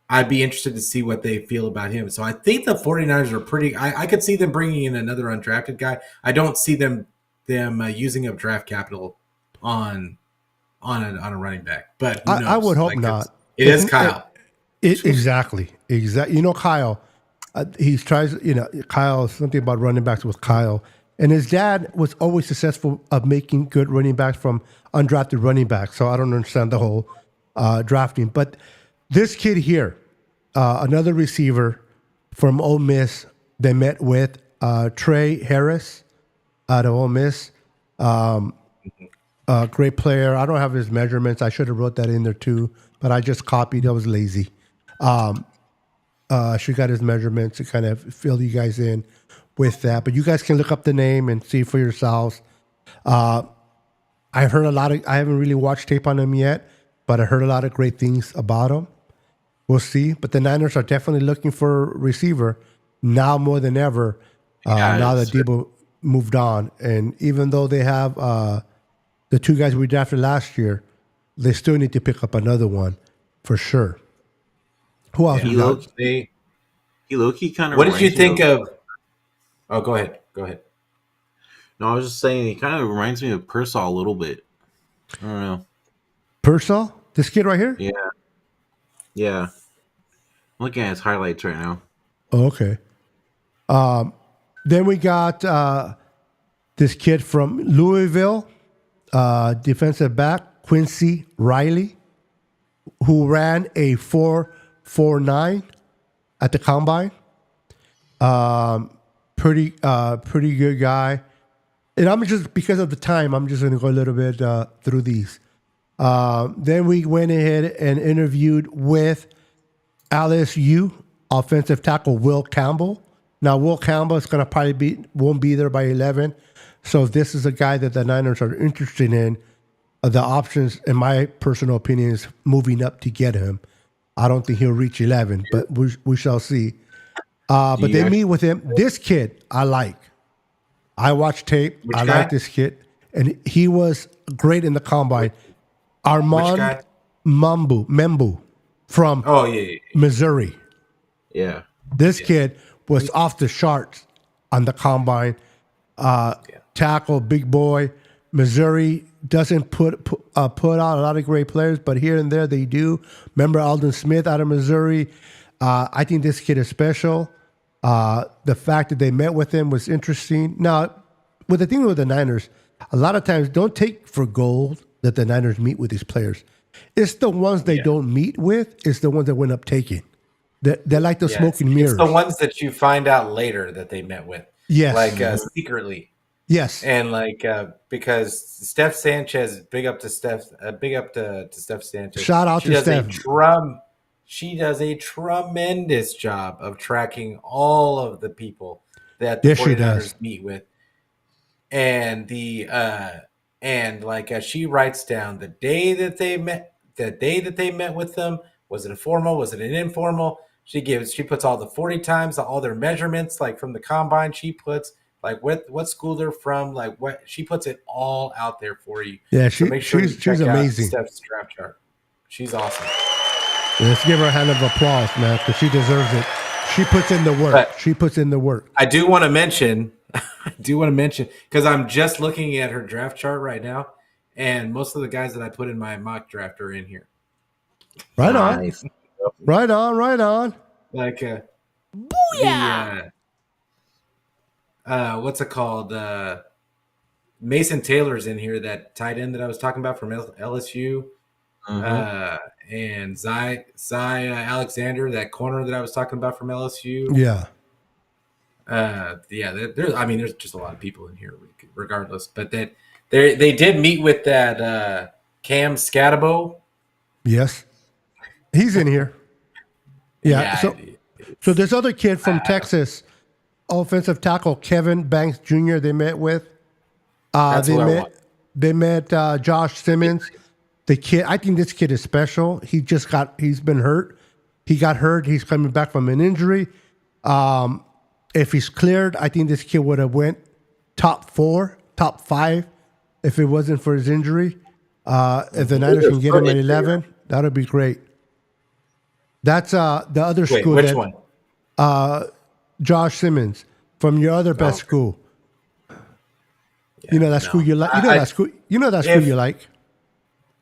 Speaker 3: I'd be interested to see what they feel about him. So I think the 49ers are pretty. I could see them bringing in another undrafted guy. I don't see them using up draft capital on a running back. But who knows?
Speaker 1: I would hope not.
Speaker 3: It is Kyle.
Speaker 1: Exactly. You know, Kyle. He tries. You know, Kyle. Something about running backs with Kyle, and his dad was always successful of making good running backs from undrafted running backs. So I don't understand the whole drafting. But this kid here, another receiver from Ole Miss, they met with Trey Harris out of Ole Miss. Great player. I don't have his measurements. I should have wrote that in there too, but I just copied. I was lazy. She got his measurements to kind of fill you guys in with that. But you guys can look up the name and see for yourselves. I've heard I haven't really watched tape on him yet, but I heard a lot of great things about him. We'll see. But the Niners are definitely looking for a receiver now more than ever. Now that Deebo moved on. And even though they have the two guys we drafted last year, they still need to pick up another one for sure. Who else?
Speaker 4: He low-key kind of.
Speaker 3: What did you think of? Oh, go ahead.
Speaker 4: No, I was just saying he kind of reminds me of Pearsall a little bit. I don't know.
Speaker 1: Pearsall? This kid right here?
Speaker 4: Yeah. I'm looking at his highlights right now.
Speaker 1: Oh, okay. Then we got this kid from Louisville, defensive back, Quincy Riley, who ran a 4.49 at the combine. Pretty good guy. And I'm just, because of the time, I'm just going to go a little bit through these. Then we went ahead and interviewed with LSU offensive tackle Will Campbell. Now, Will Campbell is going to probably won't be there by 11. So if this is a guy that the Niners are interested in, the options, in my personal opinion, is moving up to get him. I don't think he'll reach 11, but we shall see. But they meet with him. This kid, I like. I watched tape. I like this kid. And he was great in the combine. Armand Membu from Missouri.
Speaker 4: Yeah.
Speaker 1: This kid was off the charts on the combine. Tackle, big boy. Missouri doesn't put out a lot of great players, but here and there they do. Remember Alden Smith out of Missouri? I think this kid is special. The fact that they met with him was interesting. Now, with the thing with the Niners, a lot of times don't take for gold that the Niners meet with these players. It's the ones they don't meet with. It's the ones that went up taking. They're like the smoke and mirrors.
Speaker 5: It's the ones that you find out later that they met with.
Speaker 1: Yes.
Speaker 5: Like secretly.
Speaker 1: Yes.
Speaker 5: And like because Steph Sanchez, big up to Steph Sanchez.
Speaker 1: Shout out to Steph.
Speaker 5: She does a tremendous job of tracking all of the people that the
Speaker 1: Yes, she
Speaker 5: 49ers
Speaker 1: does.
Speaker 5: meet with. And she writes down the day that they met with them. Was it a formal? Was it an informal? She puts all the 40 times, all their measurements, like from the combine. She puts like what school they're from, like what she puts it all out there for you.
Speaker 1: Yeah,
Speaker 5: so make sure
Speaker 1: she's amazing.
Speaker 5: Steph's draft chart. She's awesome.
Speaker 1: Let's give her a hand of applause, man, because she deserves it. She puts in the work. I
Speaker 5: do want to mention, because I'm just looking at her draft chart right now, and most of the guys that I put in my mock draft are in here.
Speaker 1: Right on. Right on.
Speaker 5: Like,
Speaker 6: booyah!
Speaker 5: What's it called? Mason Taylor's in here, that tight end that I was talking about from LSU. And Zy Alexander, that corner that I was talking about from LSU.
Speaker 1: Yeah.
Speaker 5: There's just a lot of people in here, regardless. But that they did meet with that Cam Scatabo.
Speaker 1: Yes, he's in here. Yeah. So this other kid from Texas, offensive tackle Kevin Banks Jr. They met with. They met Josh Simmons. The kid, I think this kid is special. He's been hurt. He got hurt. He's coming back from an injury. If he's cleared, I think this kid would have went top 4, top 5 if it wasn't for his injury. If the Niners can get him at 11, that would be great. That's the other school.
Speaker 5: Which one?
Speaker 1: Josh Simmons from your other best school. Yeah, you know that school you like. You know that school you like.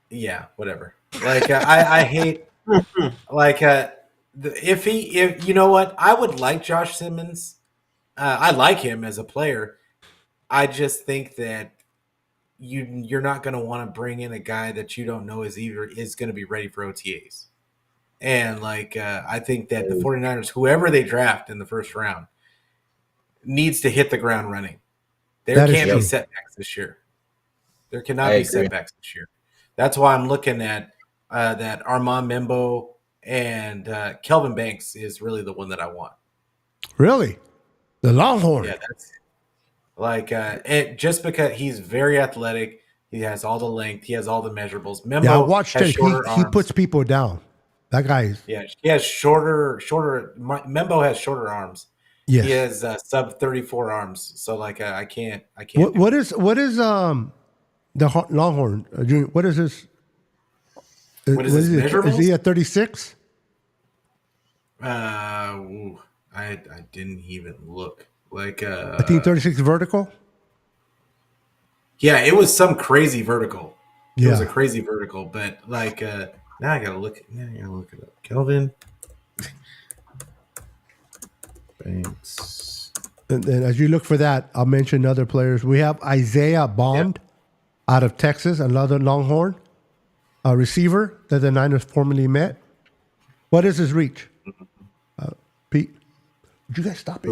Speaker 5: Yeah, whatever. Like I hate like if you know what, I would like Josh Simmons. I like him as a player. I just think that you're not going to want to bring in a guy that you don't know is going to be ready for OTAs. And like I think that the 49ers, whoever they draft in the first round, needs to hit the ground running. There can't be setbacks this year. There cannot be setbacks this year. That's why I'm looking at that Armand Membo and Kelvin Banks is really the one that I want.
Speaker 1: Really? The Longhorn?
Speaker 5: Yeah, that's like just because he's very athletic. He has all the length. He has all the measurables. Membo
Speaker 1: I watched
Speaker 5: has
Speaker 1: it. He puts people down. That guy is.
Speaker 5: Yeah, he has shorter. Membo has shorter arms.
Speaker 1: Yes.
Speaker 5: He has sub 34 arms. So like I can't.
Speaker 1: What is the Longhorn? What is this?
Speaker 5: What is his measurables?
Speaker 1: Is he at 36?
Speaker 5: I didn't even look. Like
Speaker 1: I think 36 vertical.
Speaker 5: Yeah, it was some crazy vertical.
Speaker 1: Yeah.
Speaker 5: It was a crazy vertical, but like now I gotta look. Now I gotta look it up. Kelvin Banks.
Speaker 1: And then as you look for that, I'll mention other players. We have Isaiah Bond out of Texas, another Longhorn, a receiver that the Niners formerly met. What is his reach? Pete, would you guys stop it?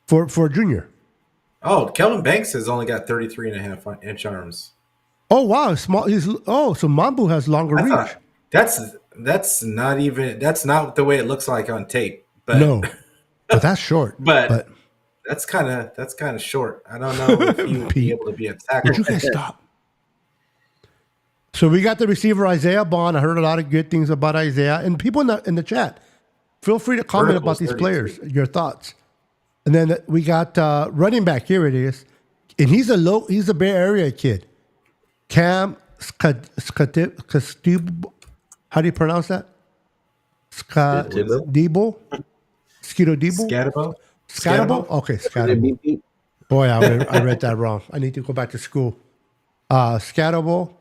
Speaker 1: For junior.
Speaker 5: Oh, Kelvin Banks has only got 33.5-inch arms.
Speaker 1: Oh, wow. Small. So Mambu has longer reach.
Speaker 5: That's not the way it looks like on tape. But,
Speaker 1: no, but that's short.
Speaker 5: but that's kind of short. I don't know if he would be able to be a tackle.
Speaker 1: Would you guys stop? So we got the receiver Isaiah Bond. I heard a lot of good things about Isaiah, and people in the chat, feel free to comment about these players, your thoughts. And then we got running back. Here it is, and he's a Bay Area kid. Cam Scatebo. How do you pronounce that? Deebo. Scatebo. Okay, Scatebo. Boy, I read that wrong. I need to go back to school. Scatebo.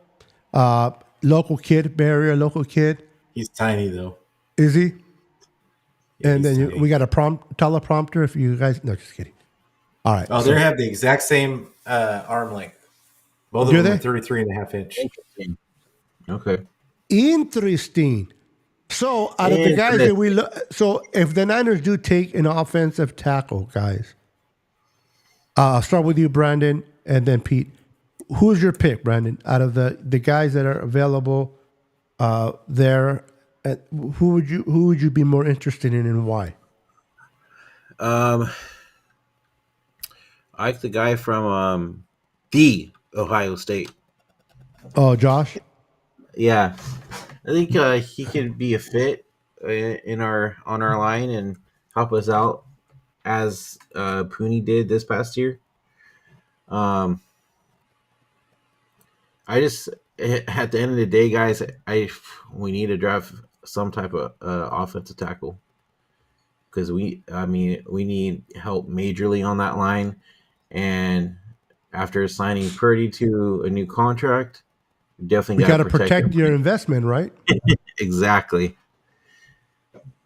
Speaker 1: Local kid, Bay Area local kid.
Speaker 5: He's tiny though.
Speaker 1: Is he?
Speaker 5: Yeah,
Speaker 1: and
Speaker 5: he's
Speaker 1: then
Speaker 5: tiny.
Speaker 1: we got a teleprompter. If you guys, no, just kidding. All right.
Speaker 5: Oh,
Speaker 1: so
Speaker 5: they have the exact same arm length. Both of
Speaker 1: do
Speaker 5: them are
Speaker 1: they?
Speaker 5: 33.5 inch.
Speaker 4: Interesting. Okay.
Speaker 1: Interesting. So out of the guys that we
Speaker 4: Interesting.
Speaker 1: look, so if the Niners do take an offensive tackle, guys, I'll start with you, Brandon, and then Pete. Who's your pick, Brandon? Out of the guys that are available there, who would you be more interested in and why?
Speaker 4: Um, I like the guy from the Ohio State.
Speaker 1: Oh, Josh.
Speaker 4: Yeah, I think he could be a fit in our on our line and help us out as Pooney did this past year. Um, I just at the end of the day, guys, we need to draft some type of offensive tackle because we need help majorly on that line, and after signing Purdy to a new contract, we definitely
Speaker 1: We
Speaker 4: got
Speaker 1: got
Speaker 4: to
Speaker 1: to
Speaker 4: protect
Speaker 1: protect
Speaker 4: him.
Speaker 1: your investment, right?
Speaker 4: Exactly.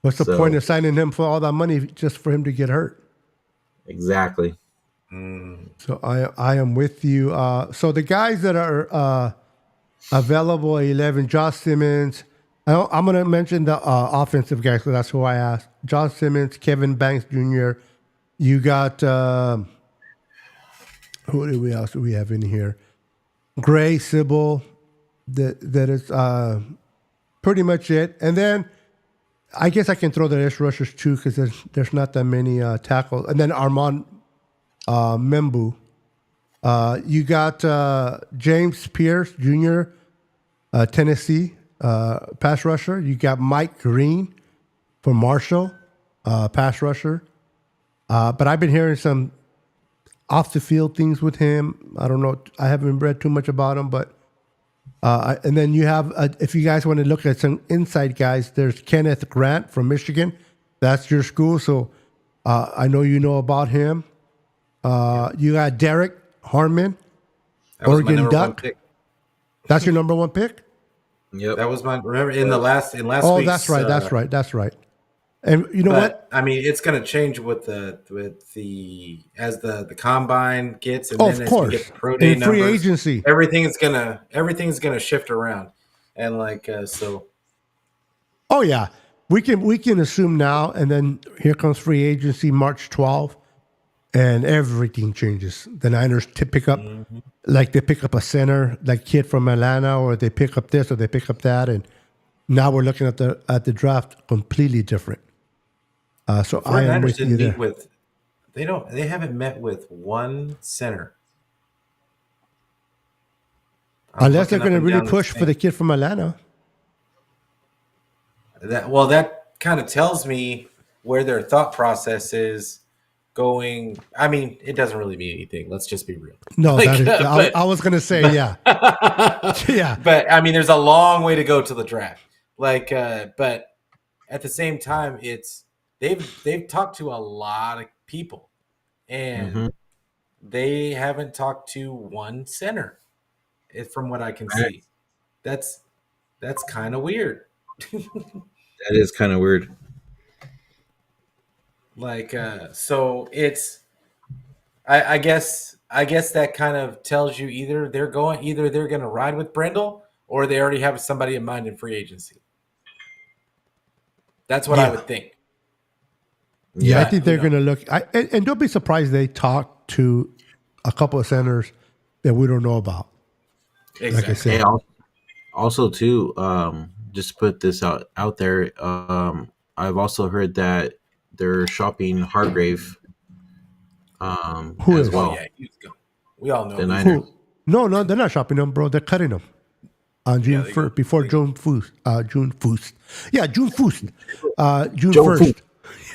Speaker 1: What's the point
Speaker 4: So
Speaker 1: of signing him for all that money just for him to get hurt?
Speaker 4: exactly.
Speaker 1: So I am with you. So the guys that are available at 11, Josh Simmons. I'm going to mention the offensive guys because that's who I asked. Josh Simmons, Kevin Banks Jr. You got who else do we have in here? Gray Sybil. That is pretty much it. And then I guess I can throw the edge rushers too because there's not that many tackles. And then Armand Membu. You got James Pierce Jr., Tennessee pass rusher. You got Mike Green from Marshall, pass rusher. But I've been hearing some off the field things with him. I don't know. I haven't read too much about him, but and then you have, if you guys want to look at some inside guys, there's Kenneth Grant from Michigan. That's your school, so I know you know about him. You got Derek Harmon,
Speaker 5: That was my
Speaker 1: Oregon
Speaker 5: number one
Speaker 1: Duck.
Speaker 5: pick.
Speaker 1: That's your number one pick?
Speaker 4: Yep.
Speaker 5: That was my remember in last
Speaker 1: Oh,
Speaker 5: week's.
Speaker 1: that's right. That's right. And you know what?
Speaker 5: But I mean, it's going to change with the as the combine gets, and
Speaker 1: Oh,
Speaker 5: then
Speaker 1: of
Speaker 5: as
Speaker 1: course.
Speaker 5: we get the pro day
Speaker 1: In free
Speaker 5: numbers,
Speaker 1: agency.
Speaker 5: everything's gonna shift around, and so.
Speaker 1: Oh yeah, we can assume now, and then here comes free agency March 12th, and everything changes. The Niners pick up, like they pick up a center, like kid from Atlanta, or they pick up this, or they pick up that, and now we're looking at the draft completely different. So I am
Speaker 5: 49ers
Speaker 1: with you
Speaker 5: didn't
Speaker 1: there.
Speaker 5: meet with. They haven't met with one center.
Speaker 1: Unless they're going to really push for the kid from Atlanta.
Speaker 5: That kind of tells me where their thought process is going. I mean, it doesn't really mean anything. Let's just be real.
Speaker 1: No,
Speaker 5: Like,
Speaker 1: that is.
Speaker 5: but-
Speaker 1: I was going to say, yeah, yeah.
Speaker 5: But I mean, there's a long way to go to the draft. But at the same time, it's they've talked to a lot of people, and they haven't talked to one center. From what I can see, that's kind of weird.
Speaker 4: That is kind of weird.
Speaker 5: So it's. I guess that kind of tells you either they're going to ride with Brendel or they already have somebody in mind in free agency. That's what I would think.
Speaker 1: Yeah, I
Speaker 5: But,
Speaker 1: think they're going to look. And don't be surprised they talk to a couple of centers that we don't know about.
Speaker 5: Exactly.
Speaker 1: Like I said,
Speaker 4: Hey, also too, just to put this out there. I've also heard that they're shopping Hargrave.
Speaker 1: Who
Speaker 4: as
Speaker 1: is?
Speaker 4: well.
Speaker 5: Oh, yeah, we all know.
Speaker 4: The Niners.
Speaker 1: who? No, they're not shopping them, bro. They're cutting them on June
Speaker 5: they
Speaker 1: 1st, before June 1st. June 1st. Yeah, June 1st. June
Speaker 4: June
Speaker 1: 1st.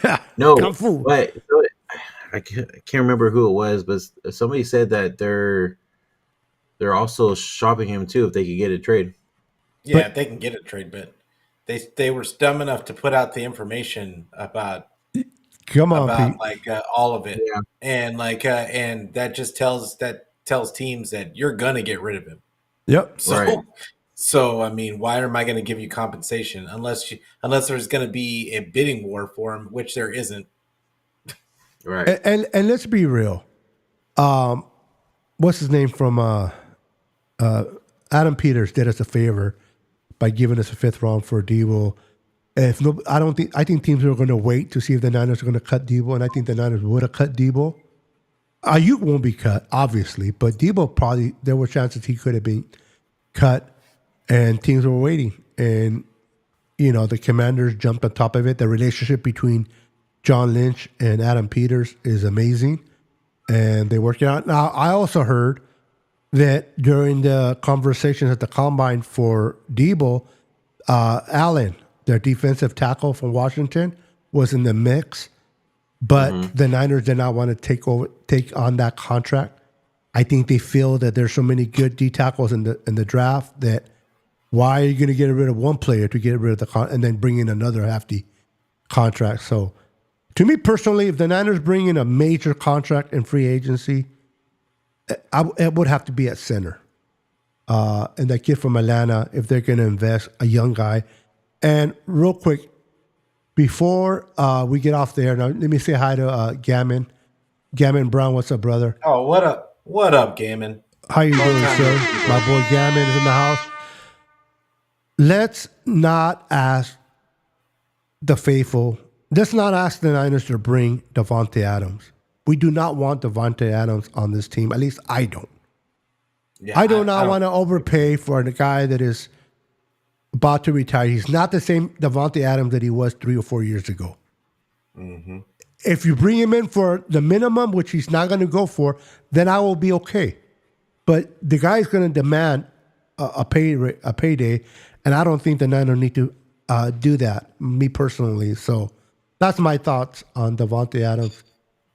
Speaker 1: Yeah.
Speaker 4: No,
Speaker 1: Kung Fu.
Speaker 4: but I can't remember who it was, but somebody said that they're also shopping him too if they could get a trade.
Speaker 5: Yeah, if they can get a trade, but they were dumb enough to put out the information about
Speaker 1: Come on, Pete.
Speaker 5: all of it,
Speaker 4: Yeah.
Speaker 5: and and that just tells teams that you're gonna get rid of him.
Speaker 1: Yep.
Speaker 5: So
Speaker 4: Right.
Speaker 5: So I mean, why am I going to give you compensation unless there's going to be a bidding war for him, which there isn't.
Speaker 4: Right.
Speaker 1: And let's be real. What's his name from Adam Peters did us a favor by giving us a 5th round for Deebo. If no, I think teams are going to wait to see if the Niners are going to cut Deebo, and I think the Niners would have cut Deebo. Ayuk won't be cut, obviously, but Deebo probably there were chances he could have been cut, and teams were waiting, and the Commanders jumped on top of it. The relationship between John Lynch and Adam Peters is amazing, and they worked it out. Now, I also heard that during the conversations at the combine for Deebo, Allen, their defensive tackle from Washington, was in the mix, but the Niners did not want to take on that contract. I think they feel that there's so many good D tackles in the draft that why are you going to get rid of one player to get rid of and then bring in another hefty contract? So, to me personally, if the Niners bring in a major contract in free agency, it would have to be at center. And that kid from Atlanta, if they're going to invest, a young guy. And real quick, before we get off there, now let me say hi to Gammon. Gammon Brown, what's up, brother?
Speaker 5: Oh, what up? What up, Gaiman?
Speaker 1: How you doing,
Speaker 5: time
Speaker 1: sir?
Speaker 5: no see,
Speaker 1: My boy Gammon is in the house. Let's not ask the faithful. Let's not ask the Niners to bring Davante Adams. We do not want Davante Adams on this team. At least I don't.
Speaker 5: Yeah,
Speaker 1: I do not want to overpay for a guy that is about to retire. He's not the same Davante Adams that he was 3 or 4 years ago.
Speaker 5: Mm-hmm.
Speaker 1: If you bring him in for the minimum, which he's not going to go for, then I will be okay. But the guy's going to demand a payday, and I don't think the Niners need to do that, me personally. So that's my thoughts on Davante Adams.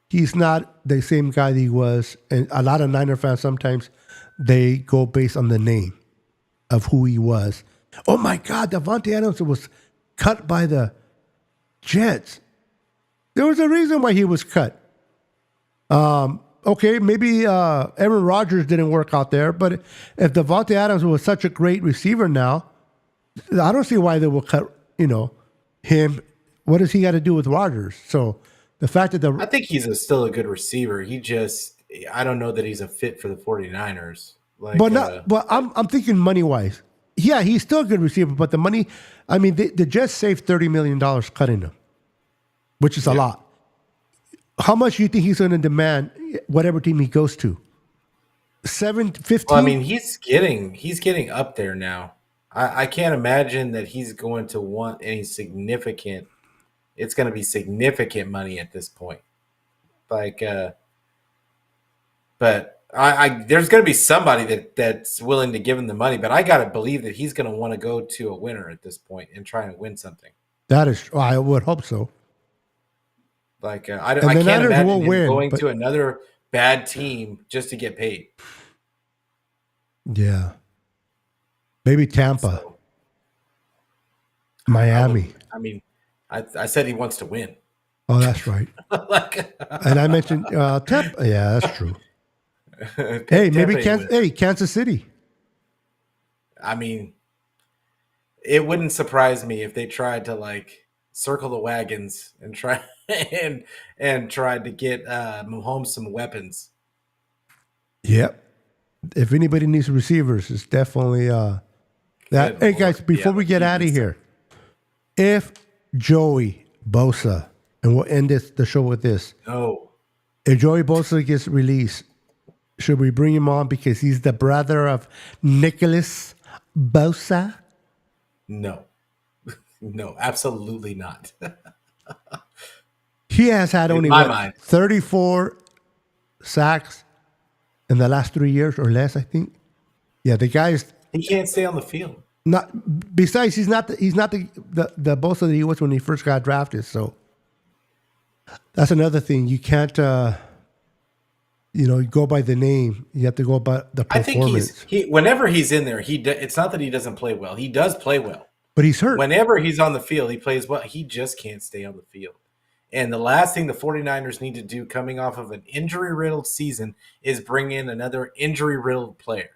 Speaker 1: He's not the same guy that he was, and a lot of Niner fans sometimes they go based on the name of who he was. Oh my God, Davante Adams was cut by the Jets. There was a reason why he was cut. Okay, maybe Aaron Rodgers didn't work out there, but if Davante Adams was such a great receiver now, I don't see why they will cut, him. What does he got to do with Rodgers? So the fact that
Speaker 5: I think he's still a good receiver. I don't know that he's a fit for the 49ers.
Speaker 1: But I'm thinking money wise. Yeah, he's still a good receiver, but the money, I mean, the Jets saved $30 million cutting him, which is a lot. How much do you think he's going to demand whatever team he goes to? 15?
Speaker 5: Well, I mean, he's getting up there now. I can't imagine that he's going to want any significant. It's going to be significant money at this point. But there's going to be somebody that's willing to give him the money. But I got to believe that he's going to want to go to a winner at this point and try and win something.
Speaker 1: That is, I would hope so.
Speaker 5: I can't imagine him going to another bad team just to get paid.
Speaker 1: Yeah. Maybe Tampa. Miami.
Speaker 5: I said he wants to win.
Speaker 1: Oh, that's right. And I mentioned Tampa. Yeah, that's true. Hey, maybe Kansas City.
Speaker 5: I mean, it wouldn't surprise me if they tried to circle the wagons and try and tried to get Mahomes some weapons.
Speaker 1: Yep. If anybody needs receivers, it's definitely that.
Speaker 5: Good
Speaker 1: hey,
Speaker 5: Lord.
Speaker 1: guys, before we get out of here, if Joey Bosa, and we'll end the show with this.
Speaker 5: No.
Speaker 1: If Joey Bosa gets released, should we bring him on because he's the brother of Nicholas Bosa?
Speaker 5: No. No, absolutely not.
Speaker 1: He has had only 34 sacks in the last 3 years or less, I think. Yeah, the guy's
Speaker 5: he can't stay on the field.
Speaker 1: Not besides, he's not the Bosa that he was when he first got drafted. So that's another thing. You can't go by the name. You have to go by the performance.
Speaker 5: I think whenever he's in there, it's not that he doesn't play well. He does play well.
Speaker 1: But he's hurt.
Speaker 5: Whenever he's on the field, he plays well. He just can't stay on the field. And the last thing the 49ers need to do coming off of an injury-riddled season is bring in another injury-riddled player.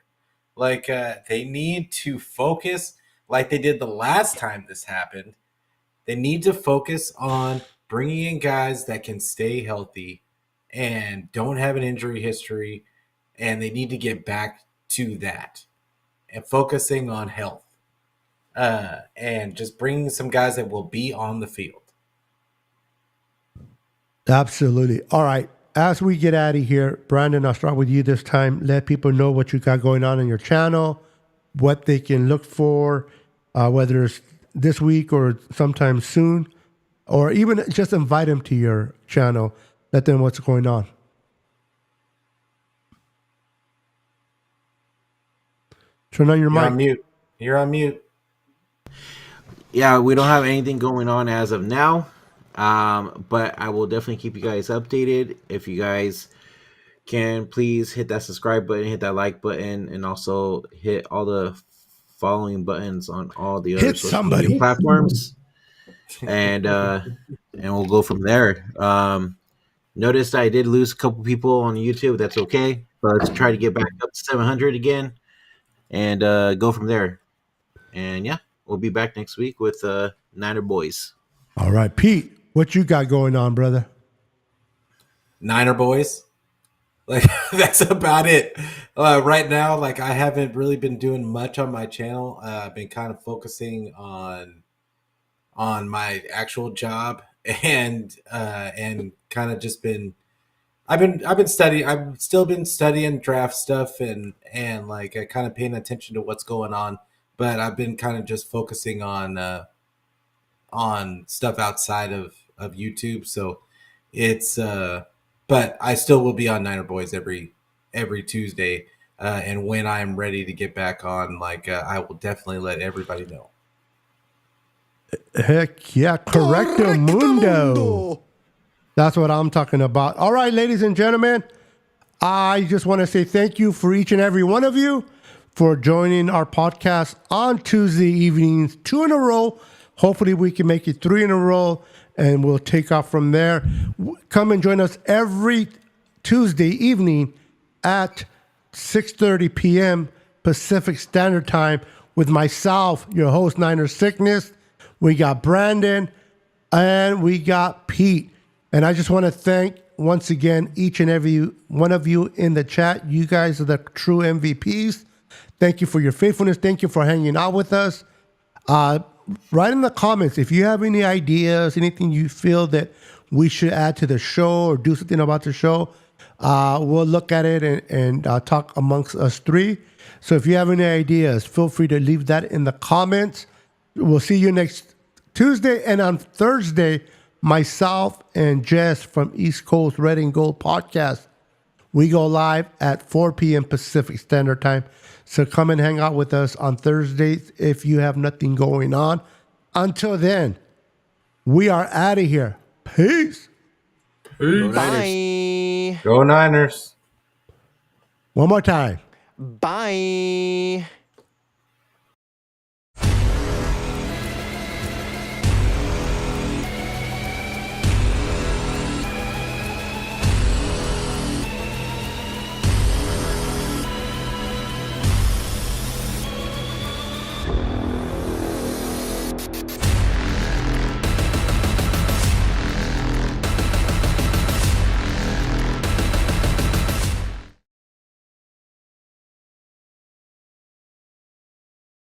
Speaker 5: Like they need to focus like they did the last time this happened. They need to focus on bringing in guys that can stay healthy and don't have an injury history, and they need to get back to that and focusing on health and just bringing some guys that will be on the field.
Speaker 1: Absolutely. All right. As we get out of here, Brandon, I'll start with you this time. Let people know what you got going on your channel, what they can look for, whether it's this week or sometime soon, or even just invite them to your channel. Let them know what's going on. Turn on your
Speaker 5: You're
Speaker 1: mic.
Speaker 5: on mute. You're on mute.
Speaker 4: Yeah, we don't have anything going on as of now, but I will definitely keep you guys updated. If you guys can, please hit that subscribe button, hit that like button, and also hit all the following buttons on all the other
Speaker 1: Hit
Speaker 4: social media
Speaker 1: somebody.
Speaker 4: platforms, and we'll go from there. Noticed I did lose a couple people on YouTube. That's okay, but let's try to get back up to 700 again, and go from there. And yeah, we'll be back next week with Niner Boys.
Speaker 1: All right, Pete, what you got going on, brother?
Speaker 5: Niner boys. Like that's about it. Right now, like I haven't really been doing much on my channel. I've been kind of focusing on my actual job and kind of just been I've been studying. I've still been studying draft stuff and like kind of paying attention to what's going on. But I've been kind of just focusing on stuff outside of YouTube. So it's but I still will be on Niner Boys every Tuesday. And when I'm ready to get back on, like I will definitely let everybody know.
Speaker 1: Heck yeah, correcto mundo. That's what I'm talking about. All right, ladies and gentlemen, I just want to say thank you for each and every one of you for joining our podcast on Tuesday evenings, 2 in a row. Hopefully we can make it 3 in a row, and we'll take off from there. Come and join us every Tuesday evening at 6:30 p.m. Pacific Standard Time with myself, your host, Niner Sickness. We got Brandon, and we got Pete. And I just want to thank, once again, each and every one of you in the chat. You guys are the true MVPs. Thank you for your faithfulness. Thank you for hanging out with us. Write in the comments if you have any ideas, anything you feel that we should add to the show or do something about the show. We'll look at it and talk amongst us three. So if you have any ideas, feel free to leave that in the comments. We'll see you next Tuesday. And on Thursday, myself and Jess from East Coast Red and Gold Podcast, we go live at 4 p.m. Pacific Standard Time. So come and hang out with us on Thursdays if you have nothing going on. Until then, we are out of here. Peace.
Speaker 6: Bye.
Speaker 5: Go Niners.
Speaker 1: One more time.
Speaker 6: Bye.